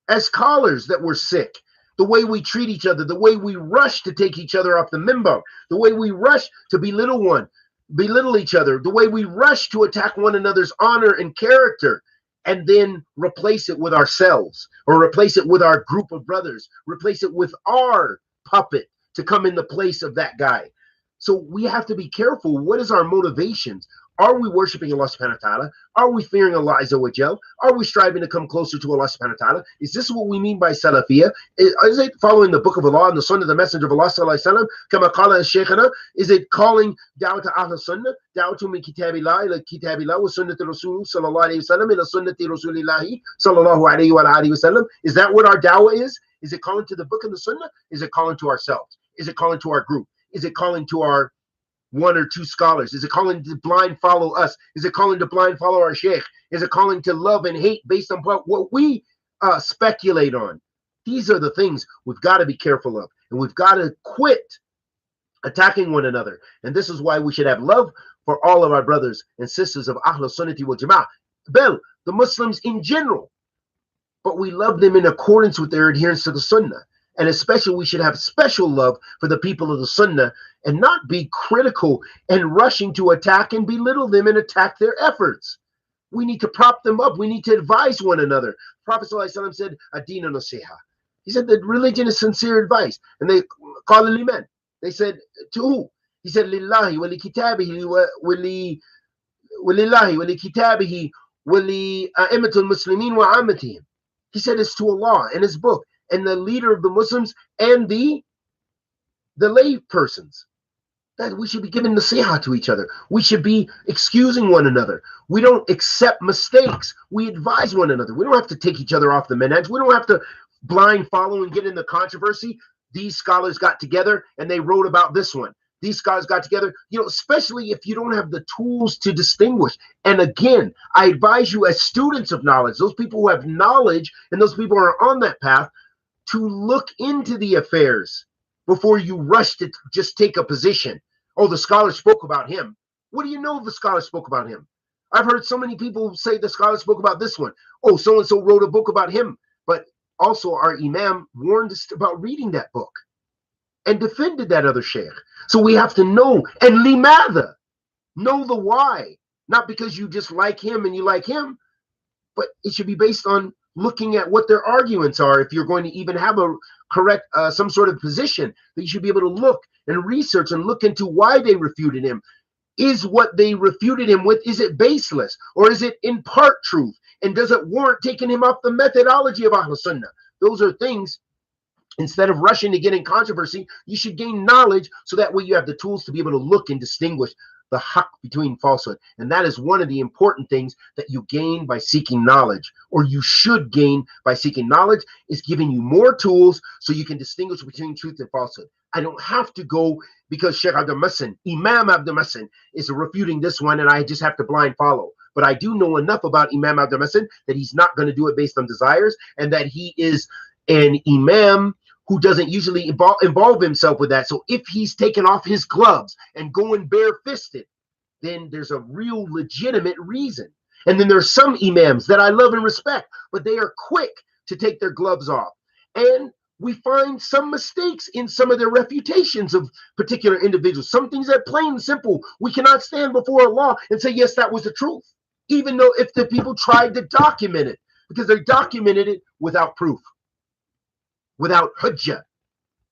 as scholars that we're sick, the way we treat each other, the way we rush to take each other off the minbar, the way we rush to belittle each other, the way we rush to attack one another's honor and character, and then replace it with ourselves, or replace it with our group of brothers, replace it with our puppet to come in the place of that guy. So we have to be careful. What is our motivations? Are we worshiping Allah subhanahu wa ta'ala? Are we fearing Allah azza wa jal? Are we striving to come closer to Allah subhanahu wa ta'ala? Is this what we mean by Salafiyyah? Is it following the book of Allah and the sunnah of the messenger of Allah sallallahu alayhi wa sallam? Kama qala shaykhana? Is it calling da'wah to Ahl Sunnah? Da'wah min kitabillah ila kitabillah wa sunnati rasul sallallahu alayhi wa sallam ila sunnati rasulillahi sallallahu alayhi wa alihi wa sallam? Is that what our da'wah is? Is it calling to the book and the sunnah? Is it calling to ourselves? Is it calling to our group? Is it calling to our one or two scholars? Is it calling to blind follow us? Is it calling to blind follow our sheikh? Is it calling to love and hate based on what we speculate on? These are the things we've got to be careful of, and we've got to quit attacking one another. And this is why we should have love for all of our brothers and sisters of Ahl Sunnati wal Jama'ah, the Muslims in general, but we love them in accordance with their adherence to the Sunnah. And especially we should have special love for the people of the Sunnah and not be critical and rushing to attack and belittle them and attack their efforts. We need to prop them up. We need to advise one another. Prophet ﷺ said, Ad-Dinu Nasiha. He said that religion is sincere advice. And they call it liman. They said, to who? He said, Lillahi wa li kitabihi wa li kitabihi wa li a'immatul muslimin wa ammatihim. He said it's to Allah and his book and the leader of the Muslims and the lay persons. That we should be giving nasiha to each other. We should be excusing one another. We don't accept mistakes. We advise one another. We don't have to take each other off the minhaj. We don't have to blind follow and get into controversy. These scholars got together and they wrote about this one. These scholars got together, especially if you don't have the tools to distinguish. And again, I advise you as students of knowledge, those people who have knowledge and those people who are on that path, to look into the affairs before you rush to just take a position. Oh, the scholar spoke about him. What do you know if the scholar spoke about him? I've heard so many people say the scholar spoke about this one. Oh, so-and-so wrote a book about him. But also our imam warned us about reading that book and defended that other sheikh. So we have to know, and limadha, know the why. Not because you just like him and you like him, but it should be based on looking at what their arguments are. If you're going to even have a correct, some sort of position, that you should be able to look and research and look into why they refuted him. Is what they refuted him with, is it baseless? Or is it in part truth? And does it warrant taking him off the methodology of Ahl Sunnah? Those are things, instead of rushing to get in controversy, you should gain knowledge, so that way you have the tools to be able to look and distinguish the haqq between falsehood. And that is one of the important things that you gain by seeking knowledge, or you should gain by seeking knowledge, is giving you more tools so you can distinguish between truth and falsehood. I don't have to go because Sheikh Abdul Muhsin, Imam Abdul Muhsin, is refuting this one, and I just have to blind follow. But I do know enough about Imam Abdul Muhsin that he's not going to do it based on desires, and that he is an imam who doesn't usually involve himself with that. So if he's taken off his gloves and going bare-fisted, then there's a real legitimate reason. And then there's some imams that I love and respect, but they are quick to take their gloves off. And we find some mistakes in some of their refutations of particular individuals. Some things that are plain and simple. We cannot stand before Allah and say, yes, that was the truth, even though if the people tried to document it, because they documented it without proof, without hujjah,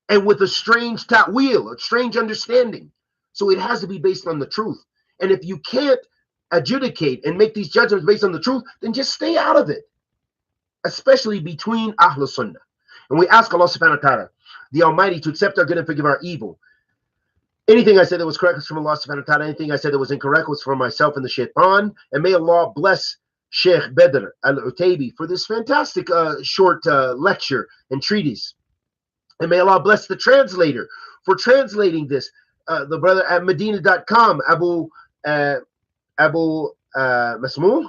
and with a strange ta'wil, a strange understanding. So it has to be based on the truth. And if you can't adjudicate and make these judgments based on the truth, then just stay out of it, especially between Ahl Sunnah. And we ask Allah subhanahu wa ta'ala, the Almighty, to accept our good and forgive our evil. Anything I said that was correct was from Allah subhanahu wa ta'ala. Anything I said that was incorrect was from myself and the shaitan. And may Allah bless Sheikh Badr Al-Utaybi for this fantastic short lecture and treatise. And may Allah bless the translator for translating this, the brother at Medina.com, Abu Masmoor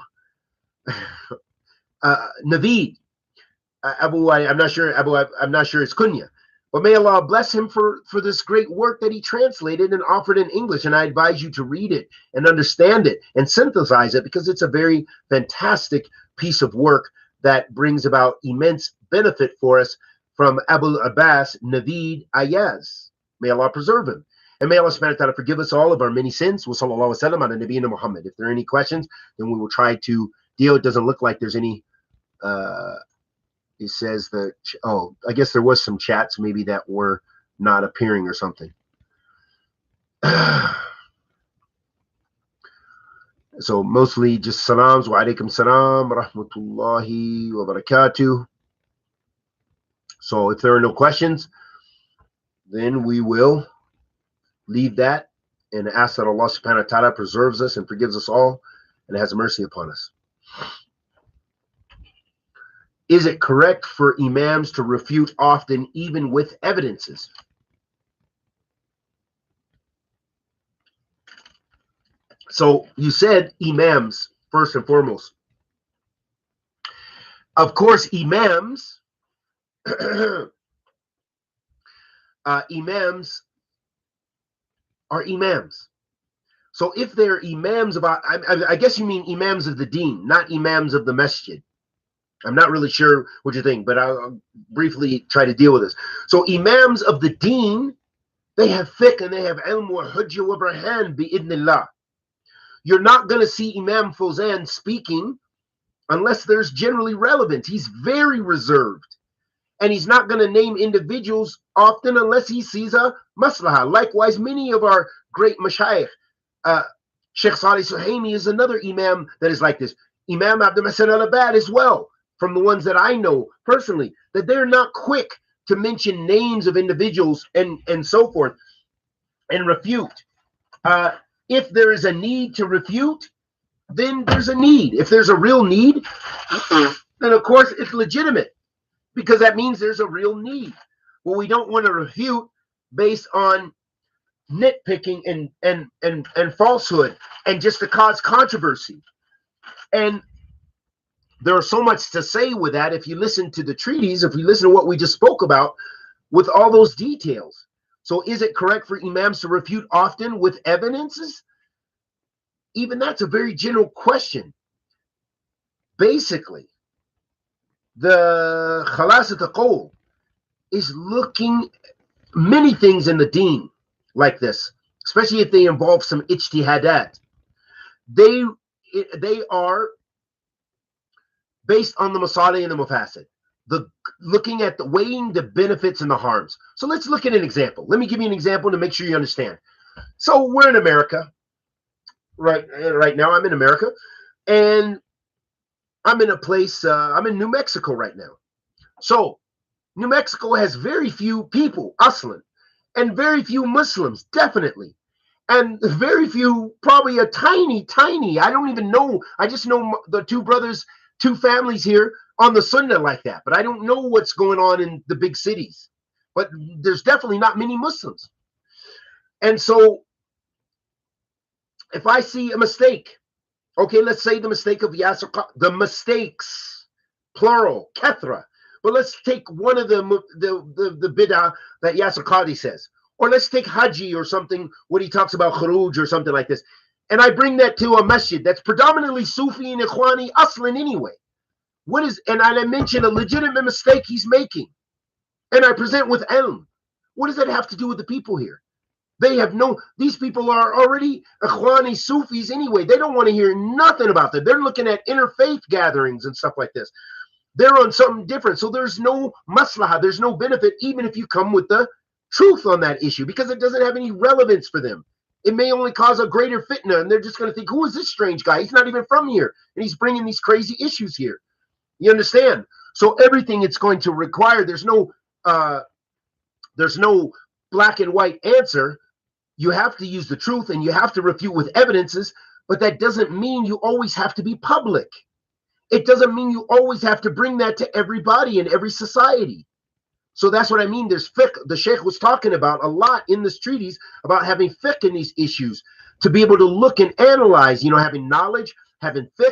Naveed. I'm not sure his kunya. But may Allah bless him for this great work that he translated and offered in English. And I advise you to read it and understand it and synthesize it, because it's a very fantastic piece of work that brings about immense benefit for us from Abu Abbas Naveed Ayaz. May Allah preserve him. And may Allah subhanahu wa ta'ala forgive us all of our many sins. Wa sallallahu wa sallam ala nabiyyina Muhammad. If there are any questions, then we will try to deal. It doesn't look like there's any. It says that, oh, I guess there was some chats maybe that were not appearing or something. So mostly just salams, wa alaikum salam, rahmatullahi wa barakatuh. So if there are no questions, then we will leave that and ask that Allah subhanahu wa ta'ala preserves us and forgives us all and has mercy upon us. Is it correct for imams to refute often, even with evidences? So you said imams first and foremost. Of course, imams, imams are imams. So if they're imams of, I guess you mean imams of the deen, not imams of the masjid. I'm not really sure what you think, but I'll briefly try to deal with this. So imams of the deen, they have fiqh and they have ilm wa hujjah wa burhan bi-idhnillah. You're not going to see Imam Fawzan speaking unless there's generally relevance. He's very reserved. And he's not going to name individuals often unless he sees a maslahah. Likewise, many of our great mashayikh, Sheikh Salih Suhaimi is another imam that is like this. Imam Abdul Muhsin Al-Abad as well, from the ones that I know personally, that they're not quick to mention names of individuals and so forth and refute. If there is a need to refute, then there's a need. If there's a real need, then of course it's legitimate, because that means there's a real need. Well, we don't want to refute based on nitpicking and falsehood and just to cause controversy. And there's so much to say with that if you listen to the treatise, if you listen to what we just spoke about with all those details. So is it correct for imams to refute often with evidences? Even that's a very general question. Basically, the khalasat al-qawl is looking many things in the deen like this, especially if they involve some ijtihadat. They are based on the masalih and the mafasid, the looking at the weighing the benefits and the harms. So let's look at an example. Let me give you an example to make sure you understand. So we're in America right now. I'm in America, and I'm in a place. I'm in New Mexico right now. So New Mexico has very few people, Aslan, and very few Muslims, definitely. And very few, probably a tiny, I don't even know. I just know the two brothers, two families here on the Sunnah like that. But I don't know what's going on in the big cities. But there's definitely not many Muslims. And so if I see a mistake, okay, let's say the mistake of Yasir, the mistakes, plural, kethra. But let's take one of the bid'ah that Yasir Qadhi says. Or let's take Haji or something, when he talks about khuruj or something like this. And I bring that to a masjid that's predominantly Sufi and Ikhwani Aslan anyway. And I mention a legitimate mistake he's making. And I present with ilm. What does that have to do with the people here? These people are already Ikhwani Sufis anyway. They don't want to hear nothing about that. They're looking at interfaith gatherings and stuff like this. They're on something different. So there's no maslahah, there's no benefit, even if you come with the truth on that issue, because it doesn't have any relevance for them. It may only cause a greater fitna, and they're just going to think, who is this strange guy? He's not even from here, and he's bringing these crazy issues here. You understand? So everything it's going to require, there's no black and white answer. You have to use the truth, and you have to refute with evidences, but that doesn't mean you always have to be public. It doesn't mean you always have to bring that to everybody in every society. So that's what I mean. There's fiqh. The Sheikh was talking about a lot in this treatise about having fiqh in these issues, to be able to look and analyze, having knowledge, having fiqh,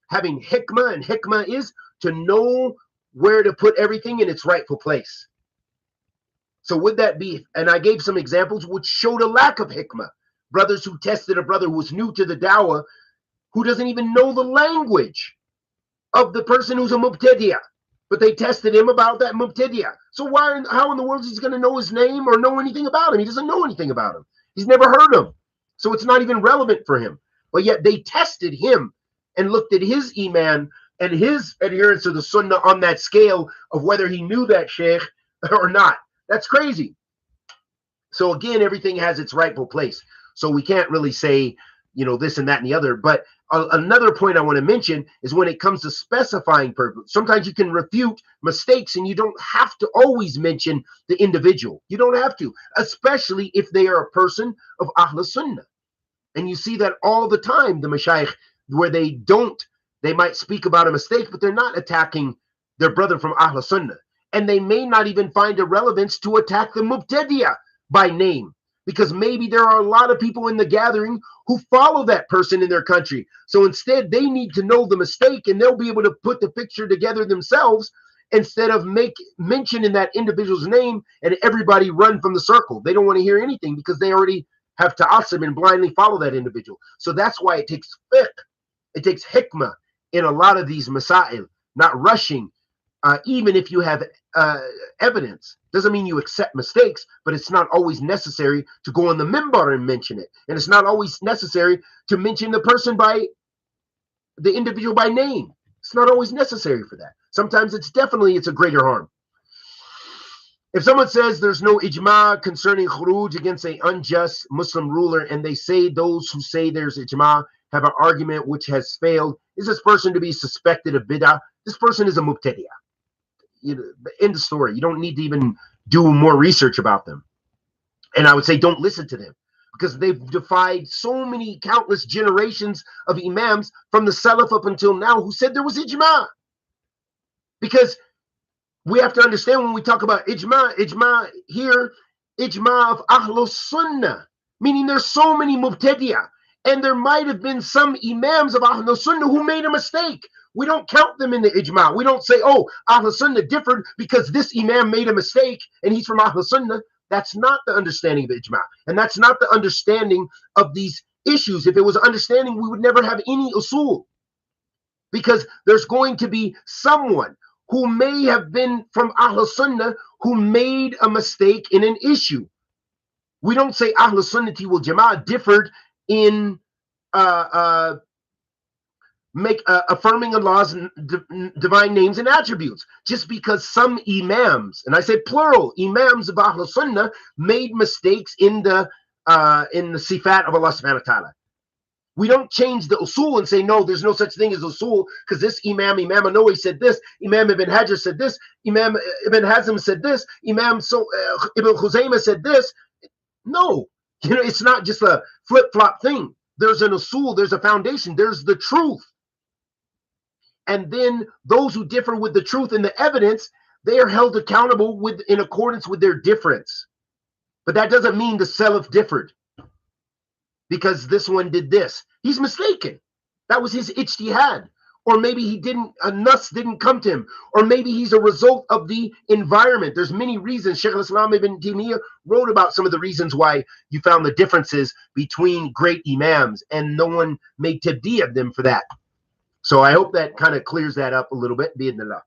having hikmah, and hikmah is to know where to put everything in its rightful place. So would that be, and I gave some examples which showed a lack of hikmah. Brothers who tested a brother who was new to the dawah, who doesn't even know the language of the person who's a mubtadi'ah. But they tested him about that mubtadi'ah. So how in the world is he going to know his name or know anything about him? He doesn't know anything about him. He's never heard him. So it's not even relevant for him. But yet they tested him and looked at his iman and his adherence to the sunnah on that scale of whether he knew that sheikh or not. That's crazy. So again, everything has its rightful place. So we can't really say, this and that and the other. But another point I want to mention is when it comes to specifying purpose. Sometimes you can refute mistakes and you don't have to always mention the individual. You don't have to, especially if they are a person of Ahl Sunnah. And you see that all the time, the mashayikh, where they might speak about a mistake, but they're not attacking their brother from Ahl Sunnah. And they may not even find a relevance to attack the mubtadi'ah by name, because maybe there are a lot of people in the gathering who follow that person in their country. So instead, they need to know the mistake, and they'll be able to put the picture together themselves instead of mentioning that individual's name and everybody run from the circle. They don't want to hear anything because they already have ta'assub and blindly follow that individual. So that's why it takes fiqh, it takes hikmah in a lot of these masail, not rushing. Even if you have evidence, doesn't mean you accept mistakes, but it's not always necessary to go on the minbar and mention it. And it's not always necessary to mention the person the individual by name. It's not always necessary for that. Sometimes it's a greater harm. If someone says there's no ijma concerning khuruj against an unjust Muslim ruler, and they say those who say there's ijma have an argument which has failed, is this person to be suspected of bid'ah? This person is a mubtadi'ah. End of story. You don't need to even do more research about them. And I would say don't listen to them, because they've defied so many countless generations of imams from the Salaf up until now who said there was ijma. Because we have to understand, when we talk about ijma here, ijma of Ahlus Sunnah, meaning there's so many mubtadi'ah, and there might have been some imams of Ahlus Sunnah who made a mistake. We don't count them in the ijma. We don't say, oh, Ahl Sunnah differed because this imam made a mistake and he's from Ahl Sunnah. That's not the understanding of ijma. And that's not the understanding of these issues. If it was understanding, we would never have any usul. Because there's going to be someone who may have been from Ahl Sunnah who made a mistake in an issue. We don't say Ahl Sunnati wal Jama'ah differed in affirming Allah's divine names and attributes. Just because some imams, and I say plural, imams of Ahl Sunnah made mistakes in the sifat of Allah subhanahu wa ta'ala. We don't change the usul and say, no, there's no such thing as usul, because this Imam Anawi said this, Imam Ibn Hajar said this, Imam Ibn Hazm said this, Ibn Khuzaymah said this. No, it's not just a flip-flop thing. There's an usul, there's a foundation, there's the truth. And then those who differ with the truth and the evidence, they are held accountable in accordance with their difference. But that doesn't mean the Salaf differed because this one did this. He's mistaken. That was his ijtihad. Or maybe a nas didn't come to him. Or maybe he's a result of the environment. There's many reasons. Shaykh al-Islam ibn Taymiyyah wrote about some of the reasons why you found the differences between great imams, and no one made tabdi of them for that. So I hope that kind of clears that up a little bit. Bi-idhnillah.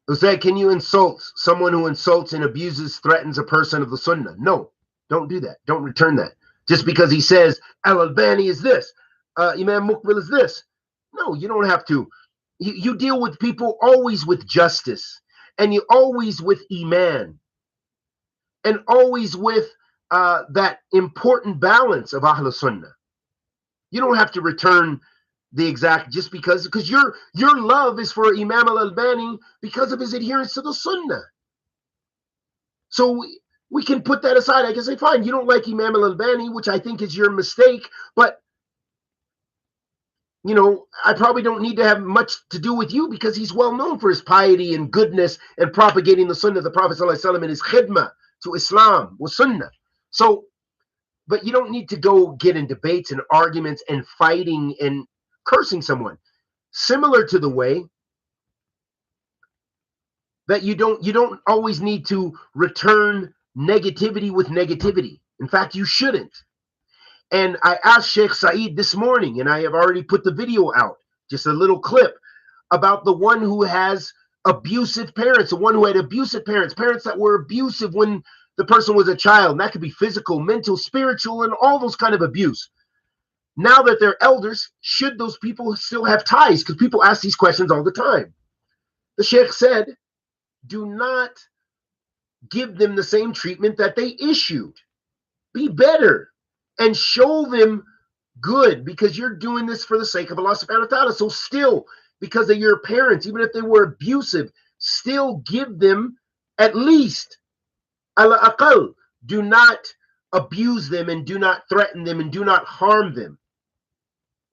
Ustad, can you insult someone who insults and abuses, threatens a person of the Sunnah? No, don't do that. Don't return that. Just because he says Al-Albani is this, Imam Muqbil is this. No, you don't have to. You deal with people always with justice, and you always with iman, and always with that important balance of Ahl Sunnah. You don't have to return the exact, just because your love is for Imam Al-Albani because of his adherence to the Sunnah. So we can put that aside. I can say, fine, you don't like Imam Al-Albani, which I think is your mistake, but I probably don't need to have much to do with you because he's well known for his piety and goodness and propagating the Sunnah of the Prophet ﷺ and his khidmah to Islam with Sunnah. So, but you don't need to go get in debates and arguments and fighting and cursing someone. Similar to the way that you don't always need to return negativity with negativity. In fact, you shouldn't. And I asked Sheikh Saeed this morning, and I have already put the video out, just a little clip, about the one who has abusive parents, the one who had abusive parents that were abusive when the person was a child. And that could be physical, mental, spiritual, and all those kind of abuse. Now that they're elders, should those people still have ties? Because people ask these questions all the time. The Sheikh said, do not give them the same treatment that they issued. Be better and show them good, because you're doing this for the sake of Allah subhanahu wa ta'ala. So still, because of your parents, even if they were abusive, still give them at least ala aqal. Do not abuse them and do not threaten them and do not harm them.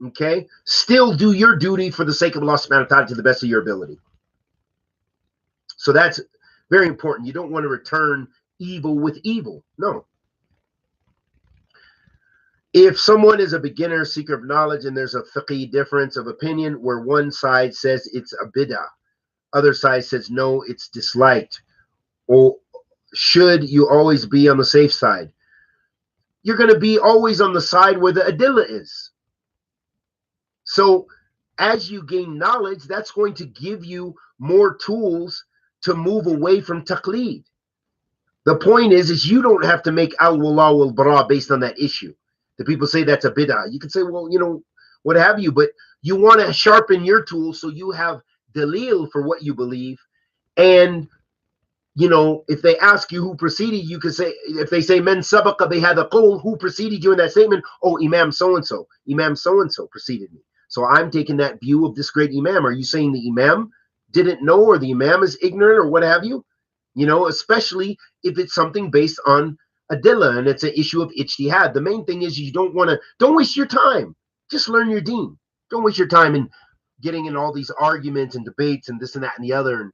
Okay? Still do your duty for the sake of Allah subhanahu wa ta'ala to the best of your ability. So that's very important. You don't want to return evil with evil. No. If someone is a beginner, seeker of knowledge, and there's a fiqhi difference of opinion where one side says it's a bid'ah, other side says no, it's disliked, or should you always be on the safe side? You're going to be always on the side where the adillah is. So as you gain knowledge, that's going to give you more tools to move away from taqleed. The point is you don't have to make al-wala wal-bara based on that issue. The people say that's a bid'ah. You can say, well, what have you, but you want to sharpen your tools so you have dalil for what you believe. And, if they ask you who preceded you, can say, if they say men sabaqa, they had a qawl, who preceded you in that statement? Oh, Imam so-and-so preceded me. So I'm taking that view of this great Imam. Are you saying the Imam didn't know, or the Imam is ignorant, or what have you? Especially if it's something based on adillah and it's an issue of ijtihad. The main thing is you don't waste your time. Just learn your deen. Don't waste your time in getting in all these arguments and debates and this and that and the other.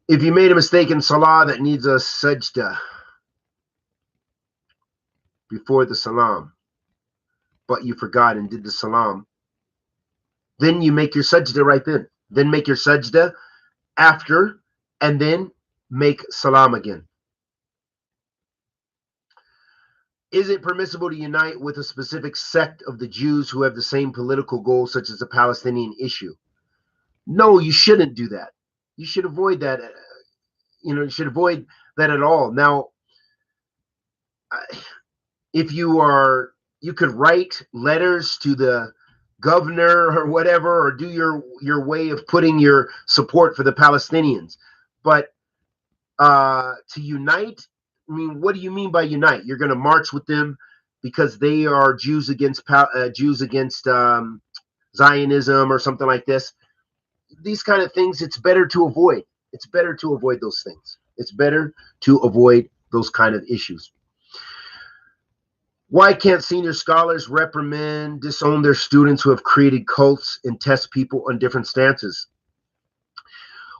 If you made a mistake in salah that needs a sajda before the salam, but you forgot and did the salam, then you make your sajda right then. Then make your sajda after, and then make salam again. Is it permissible to unite with a specific sect of the Jews who have the same political goals, such as the Palestinian issue? No, you shouldn't do that. You should avoid that. You should avoid that at all. Now, if you could write letters to the governor or whatever, or do your way of putting your support for the Palestinians. But to unite, I mean, what do you mean by unite? You're going to march with them because they are Jews against Zionism or something like this. These kind of things, it's better to avoid. It's better to avoid those things. It's better to avoid those kind of issues. Why can't senior scholars reprimand, disown their students who have created cults and test people on different stances?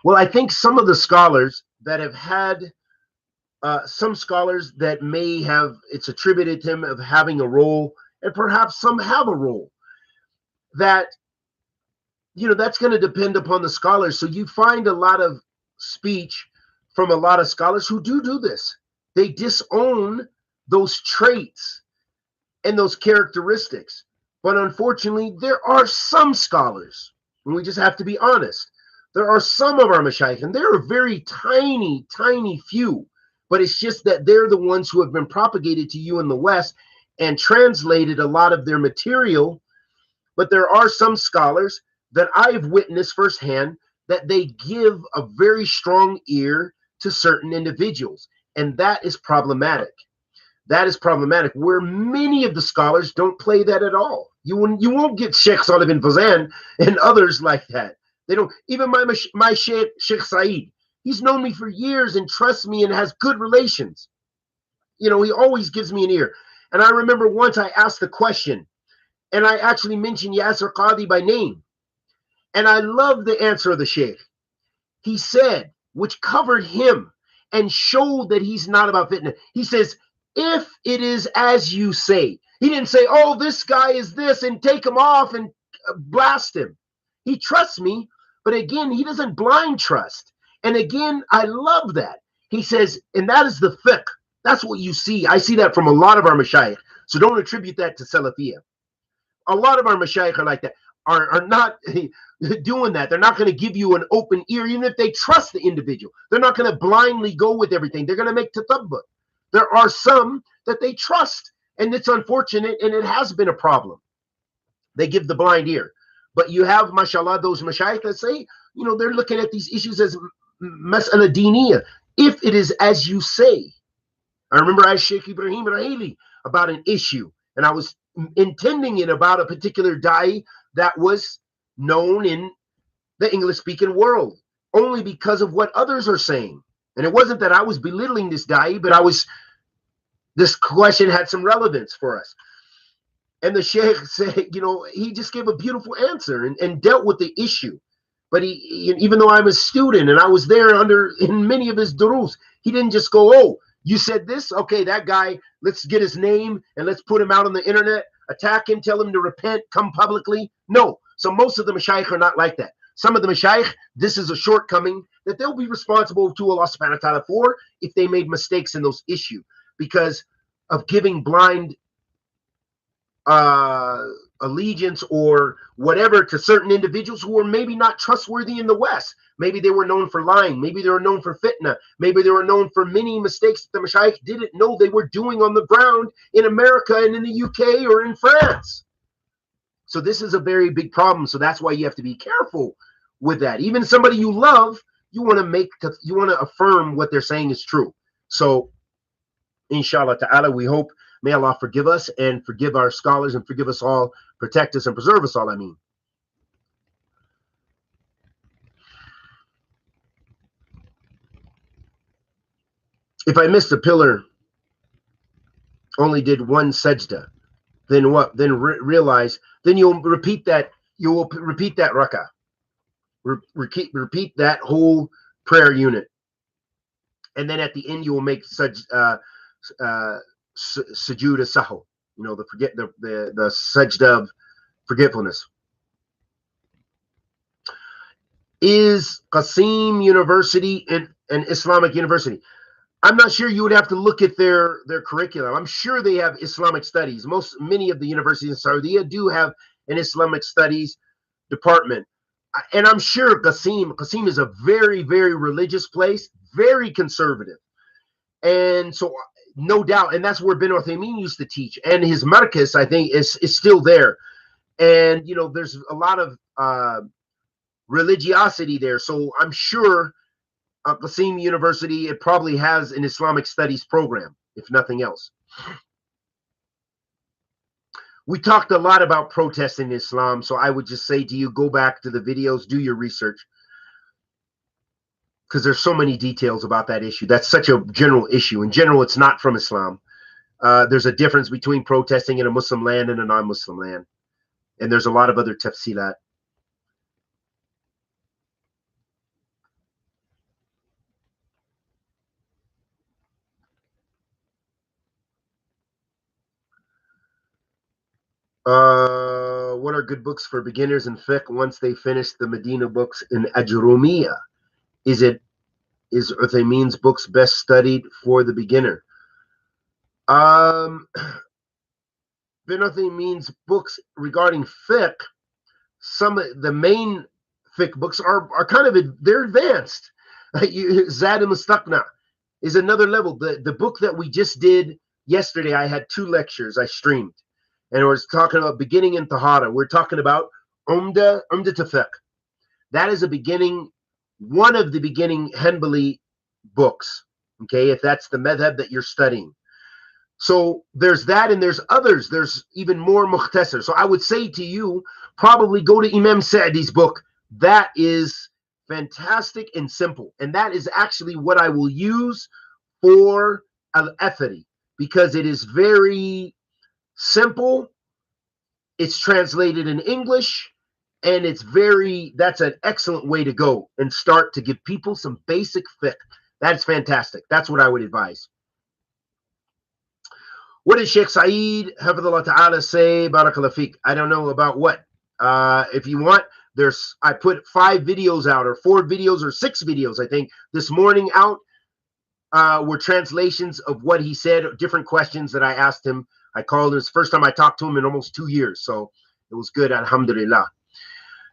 Well, I think some of the scholars that have had, some scholars that may have, it's attributed to him of having a role, and perhaps some have a role, that, that's going to depend upon the scholars. So you find a lot of speech from a lot of scholars who do this. They disown those traits and those characteristics. But unfortunately, there are some scholars, and we just have to be honest. There are some of our mashayikh, and they're a very tiny, tiny few, but it's just that they're the ones who have been propagated to you in the West and translated a lot of their material. But there are some scholars that I've witnessed firsthand that they give a very strong ear to certain individuals, and that is problematic. That is problematic, where many of the scholars don't play that at all. You won't get Sheikh Salih bin Fawzan and others like that. They don't. Even my Sheikh Saeed, he's known me for years and trusts me and has good relations. He always gives me an ear. And I remember once I asked the question, and I actually mentioned Yasser Qadhi by name. And I love the answer of the Sheikh. He said, which covered him and showed that he's not about fitna. He says, if it is as you say. He didn't say, oh, this guy is this, and take him off and blast him. He trusts me, but again, he doesn't blind trust. And again, I love that. He says, and that is the fiqh. That's what you see. I see that from a lot of our mashayikh. So don't attribute that to Salafiyyah. A lot of our mashayikh are like that, are not doing that. They're not going to give you an open ear, even if they trust the individual. They're not going to blindly go with everything. They're going to make tatabbut. There are some that they trust, and it's unfortunate, and it has been a problem. They give the blind ear. But you have, mashallah, those mashayikh that say, they're looking at these issues as mas'ala diniyah. If it is as you say. I remember I asked Sheikh Ibrahim Rahili about an issue, and I was intending it about a particular da'i that was known in the English-speaking world, only because of what others are saying. And it wasn't that I was belittling this da'i, but this question had some relevance for us. And the sheikh said, he just gave a beautiful answer and dealt with the issue. But he, even though I'm a student and I was there in many of his durus, he didn't just go, oh, you said this? Okay, that guy, let's get his name and let's put him out on the internet, attack him, tell him to repent, come publicly. No. So most of the mashayikh are not like that. Some of the mashayikh, this is a shortcoming that they'll be responsible to Allah subhanahu wa ta'ala for if they made mistakes in those issues because of giving blind allegiance or whatever to certain individuals who were maybe not trustworthy in the West. Maybe they were known for lying. Maybe they were known for fitna. Maybe they were known for many mistakes that the mashayikh didn't know they were doing on the ground in America and in the UK or in France. So this is a very big problem. So that's why you have to be careful with that. Even somebody you love, you want to affirm what they're saying is true. So inshallah ta'ala, we hope, may Allah forgive us and forgive our scholars and forgive us all, protect us and preserve us all, I mean. If I missed a pillar, only did one sajda, then what? Then realize, then you'll repeat that. You will repeat that rak'ah. Repeat that whole prayer unit, and then at the end you will make sujood sahu. The sajda of forgetfulness. Is Qasim University an Islamic university? I'm not sure. You would have to look at their curriculum. I'm sure they have Islamic studies. Many of the universities in Saudi do have an Islamic studies department. And I'm sure Qasim is a very, very religious place, very conservative. And so no doubt, and that's where bin Uthaymeen used to teach. And his markaz, I think, is still there. And you know, there's a lot of religiosity there. So I'm sure Qasim University, it probably has an Islamic studies program, if nothing else. We talked a lot about protesting Islam, so I would just say to you, go back to the videos, do your research, because there's so many details about that issue. That's such a general issue. In general, it's not from Islam. There's a difference between protesting in a Muslim land and a non-Muslim land. And there's a lot of other tafsilat. What are good books for beginners in fiqh once they finish the Medina books in Ajurumiyya? Is Uthaymeen's books best studied for the beginner? Bin Uthaymeen's books regarding fiqh, some of the main fiqh books are kind of they're advanced. Zad al-Mustaqna is another level. The book that we just did yesterday, I had 2 lectures I streamed. And we're talking about beginning in Tahara. We're talking about Umda Fiqh. That is one of the beginning Hanbali books. Okay, if that's the madhab that you're studying. So there's that, and there's others. There's even more mukhtasar. So I would say to you, probably go to Imam Sa'di's book. That is fantastic and simple. And that is actually what I will use for Al-Athari, because it is very simple. It's translated in English, and that's an excellent way to go and start to give people some basic fiqh. That's fantastic. That's what I would advise. What did Sheikh Saeed Hafidhullah Ta'ala say? Barakallah Feek. I don't know about what. If you want, I put 5 videos out, or 4 videos, or 6 videos, I think, this morning out. Were translations of what he said, different questions that I asked him. I called him. It's the first time I talked to him in almost 2 years, so it was good, alhamdulillah.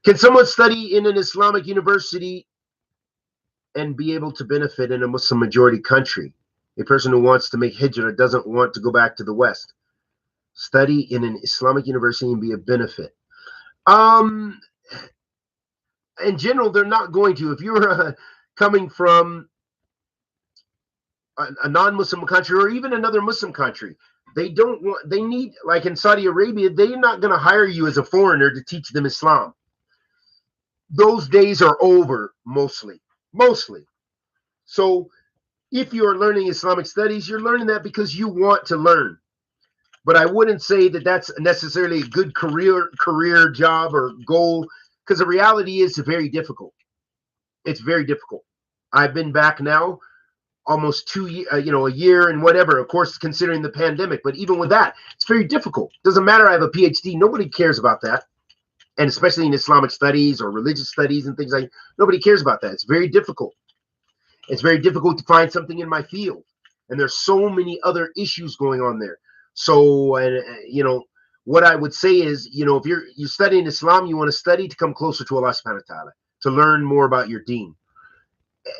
Can someone study in an Islamic university and be able to benefit in a Muslim majority country? A person who wants to make hijrah doesn't want to go back to the West. Study in an Islamic university and be a benefit. In general, they're not going to. If you're coming from a non-Muslim country, or even another Muslim country, they need, like in Saudi Arabia, they're not going to hire you as a foreigner to teach them Islam. Those days are over, mostly. So if you are learning Islamic studies, you're learning that because you want to learn. But I wouldn't say that that's necessarily a good career job or goal, because the reality is it's very difficult. It's very difficult. I've been back now almost 2 years, a year and whatever, of course, considering the pandemic. But even with that, it's very difficult. Doesn't matter I have a PhD. Nobody cares about that. And especially in Islamic studies or religious studies and things like that, nobody cares about that. It's very difficult. It's very difficult to find something in my field. And there's so many other issues going on there. So, what I would say is, if you're studying Islam, you want to study to come closer to Allah subhanahu wa ta'ala, to learn more about your deen.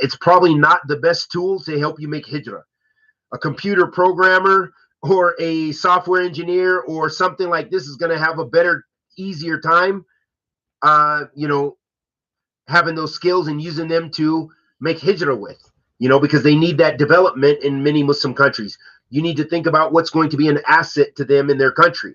It's probably not the best tool to help you make hijrah. A computer programmer or a software engineer or something like this is going to have a better, easier time, having those skills and using them to make hijrah with, because they need that development in many Muslim countries. You need to think about what's going to be an asset to them in their country.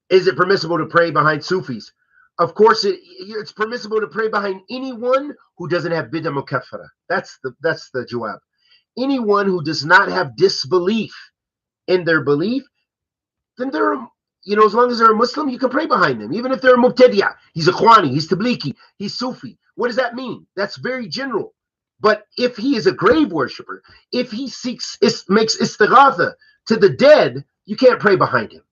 Is it permissible to pray behind Sufis? Of course, it's permissible to pray behind anyone who doesn't have bid'ah mukaffara. That's the jawab. Anyone who does not have disbelief in their belief, then they're, as long as they're a Muslim, you can pray behind them. Even if they're a mubtadi'ah, he's a Khwani, he's Tabliki, he's Sufi. What does that mean? That's very general. But if he is a grave worshiper, if he makes istighatha to the dead, you can't pray behind him.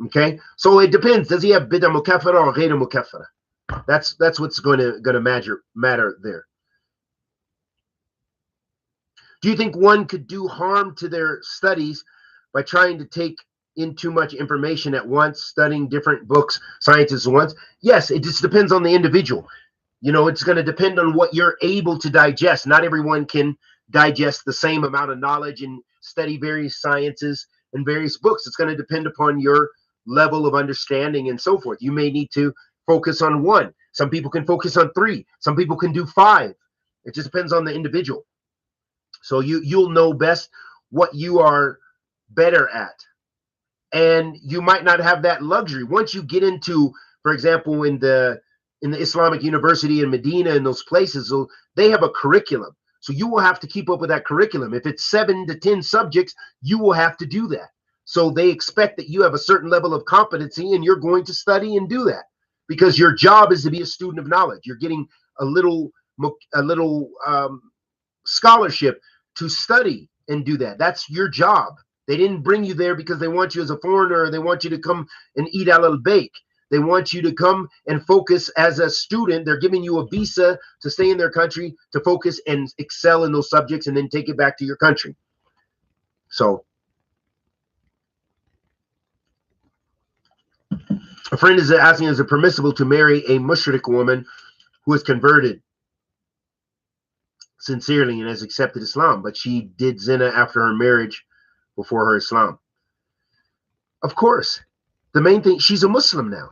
Okay, so it depends. Does he have bid'ah mukaffara or ghayra mukaffara? That's what's going to matter there. Do you think one could do harm to their studies by trying to take in too much information at once, studying different books, sciences at once? Yes, it just depends on the individual. You know, it's going to depend on what you're able to digest. Not everyone can digest the same amount of knowledge and study various sciences and various books. It's going to depend upon your level of understanding and so forth. You may need to focus on one. Some people can focus on 3. Some people can do 5. It just depends on the individual. So you'll know best what you are better at. And you might not have that luxury. Once you get into, for example, in the Islamic University in Medina and those places, so they have a curriculum. So you will have to keep up with that curriculum. If it's 7 to 10 subjects, you will have to do that. So they expect that you have a certain level of competency and you're going to study and do that because your job is to be a student of knowledge. You're getting a little scholarship to study and do that. That's your job. They didn't bring you there because they want you as a foreigner, or they want you to come and eat al-bayk. They want you to come and focus as a student. They're giving you a visa to stay in their country, to focus and excel in those subjects, and then take it back to your country. So a friend is asking, is it permissible to marry a mushrik woman who is converted sincerely and has accepted Islam, but she did zina after her marriage before her Islam? Of course. The main thing, she's a Muslim now.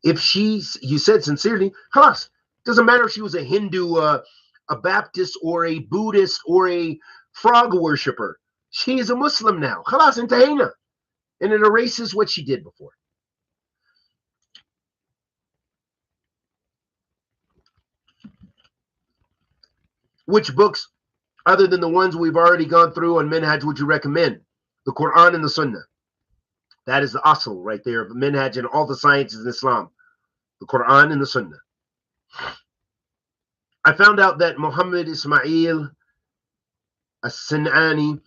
If you said sincerely, khalas. Doesn't matter if she was a Hindu, a Baptist, or a Buddhist, or a frog worshiper. She is a Muslim now. Khalas, intahayna. And it erases what she did before. Which books, other than the ones we've already gone through on Minhaj, would you recommend? The Quran and the Sunnah. That is the asl right there of Minhaj and all the sciences in Islam. The Quran and the Sunnah. I found out that Muhammad Ismail as-Sin'ani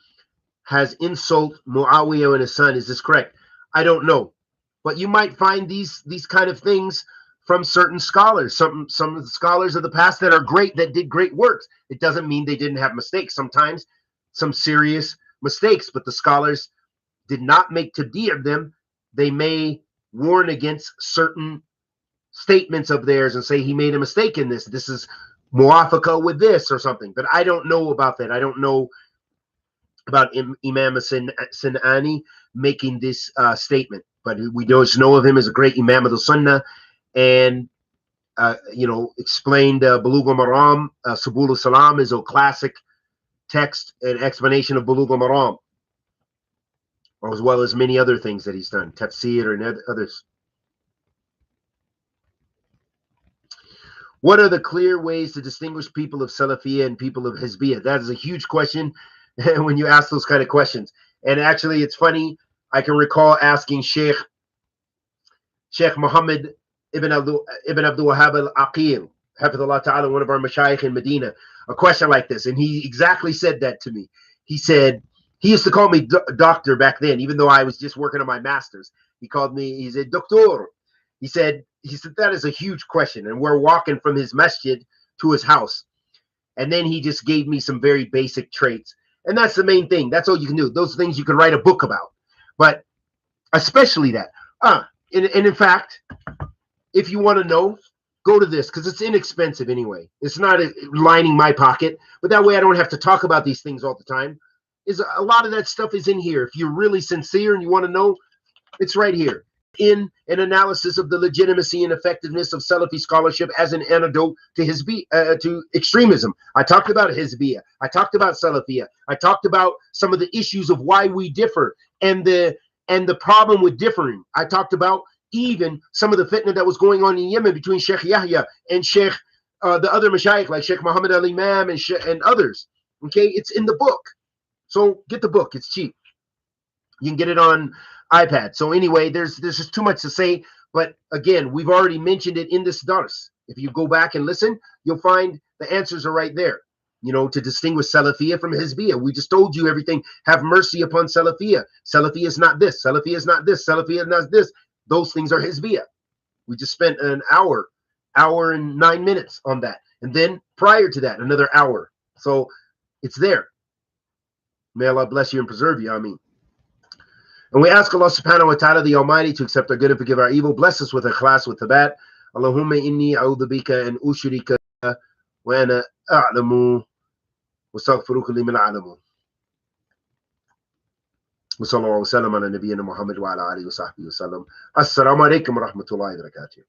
has insult Muawiyah and his son. Is this correct? I don't know. But you might find these kind of things from certain scholars. Some of the scholars of the past that are great, that did great works. It doesn't mean they didn't have mistakes. Sometimes some serious mistakes, but the scholars did not make tabdi of them. They may warn against certain statements of theirs and say he made a mistake in this. This is muwafaqa with this or something. But I don't know about that. I don't know about Imam Sin'ani making this statement. But we just know of him as a great Imam of the Sunnah, and explained Bulugh al-Maram. Subul al-Salam is a classic text and explanation of Bulugh al-Maram, as well as many other things that he's done, tafsir and others. What are the clear ways to distinguish people of Salafiyyah and people of Hizbiyyah? That is a huge question when you ask those kind of questions. And actually, it's funny. I can recall asking Sheikh Muhammad Ibn Abdul Wahhab al-Aqil, Hafidhullah Ta'ala, one of our mashayikh in Medina, a question like this. And he exactly said that to me. He said, he used to call me doctor back then, even though I was just working on my master's. He called me, he said, doctor. He said, that is a huge question. And we're walking from his masjid to his house. And then he just gave me some very basic traits. And that's the main thing. That's all you can do. Those things you can write a book about. But especially that. And in fact, if you want to know, go to this, because it's inexpensive anyway. It's not lining my pocket. But that way I don't have to talk about these things all the time. A lot of that stuff is in here. If you're really sincere and you want to know, it's right here. In an analysis of the legitimacy and effectiveness of Salafi scholarship as an antidote to to extremism. I talked about Hizbiyyah. I talked about Salafiyyah. I talked about some of the issues of why we differ and the problem with differing. I talked about even some of the fitna that was going on in Yemen between Sheikh Yahya and Sheikh the other mashayikh like Sheikh Muhammad al-Imam and others. Okay, it's in the book. So get the book. It's cheap. You can get it on iPad. So anyway, there's just too much to say. But again, we've already mentioned it in this dars. If you go back and listen, you'll find the answers are right there. To distinguish Salafiyyah from Hizbiyyah. We just told you everything. Have mercy upon Salafiyyah. Salafiyyah is not this. Salafiyyah is not this. Salafiyyah is not this. Those things are Hizbiyyah. We just spent an hour hour and 9 minutes on that. And then prior to that, another hour. So it's there. May Allah bless you and preserve you. Ameen. And we ask Allah subhanahu wa ta'ala, the Almighty, to accept our good and forgive our evil. Bless us with ikhlas, with tabat. Allahumma inni a'udhu bika an ushrika wa ana a'lamu wa astaghfiruka liman a'lamu. Wa sallallahu wa sallam ala nabiyyina Muhammad wa ala alihi wa sahbihi wa sallam. Assalamu alaikum wa rahmatullahi wa barakatuh.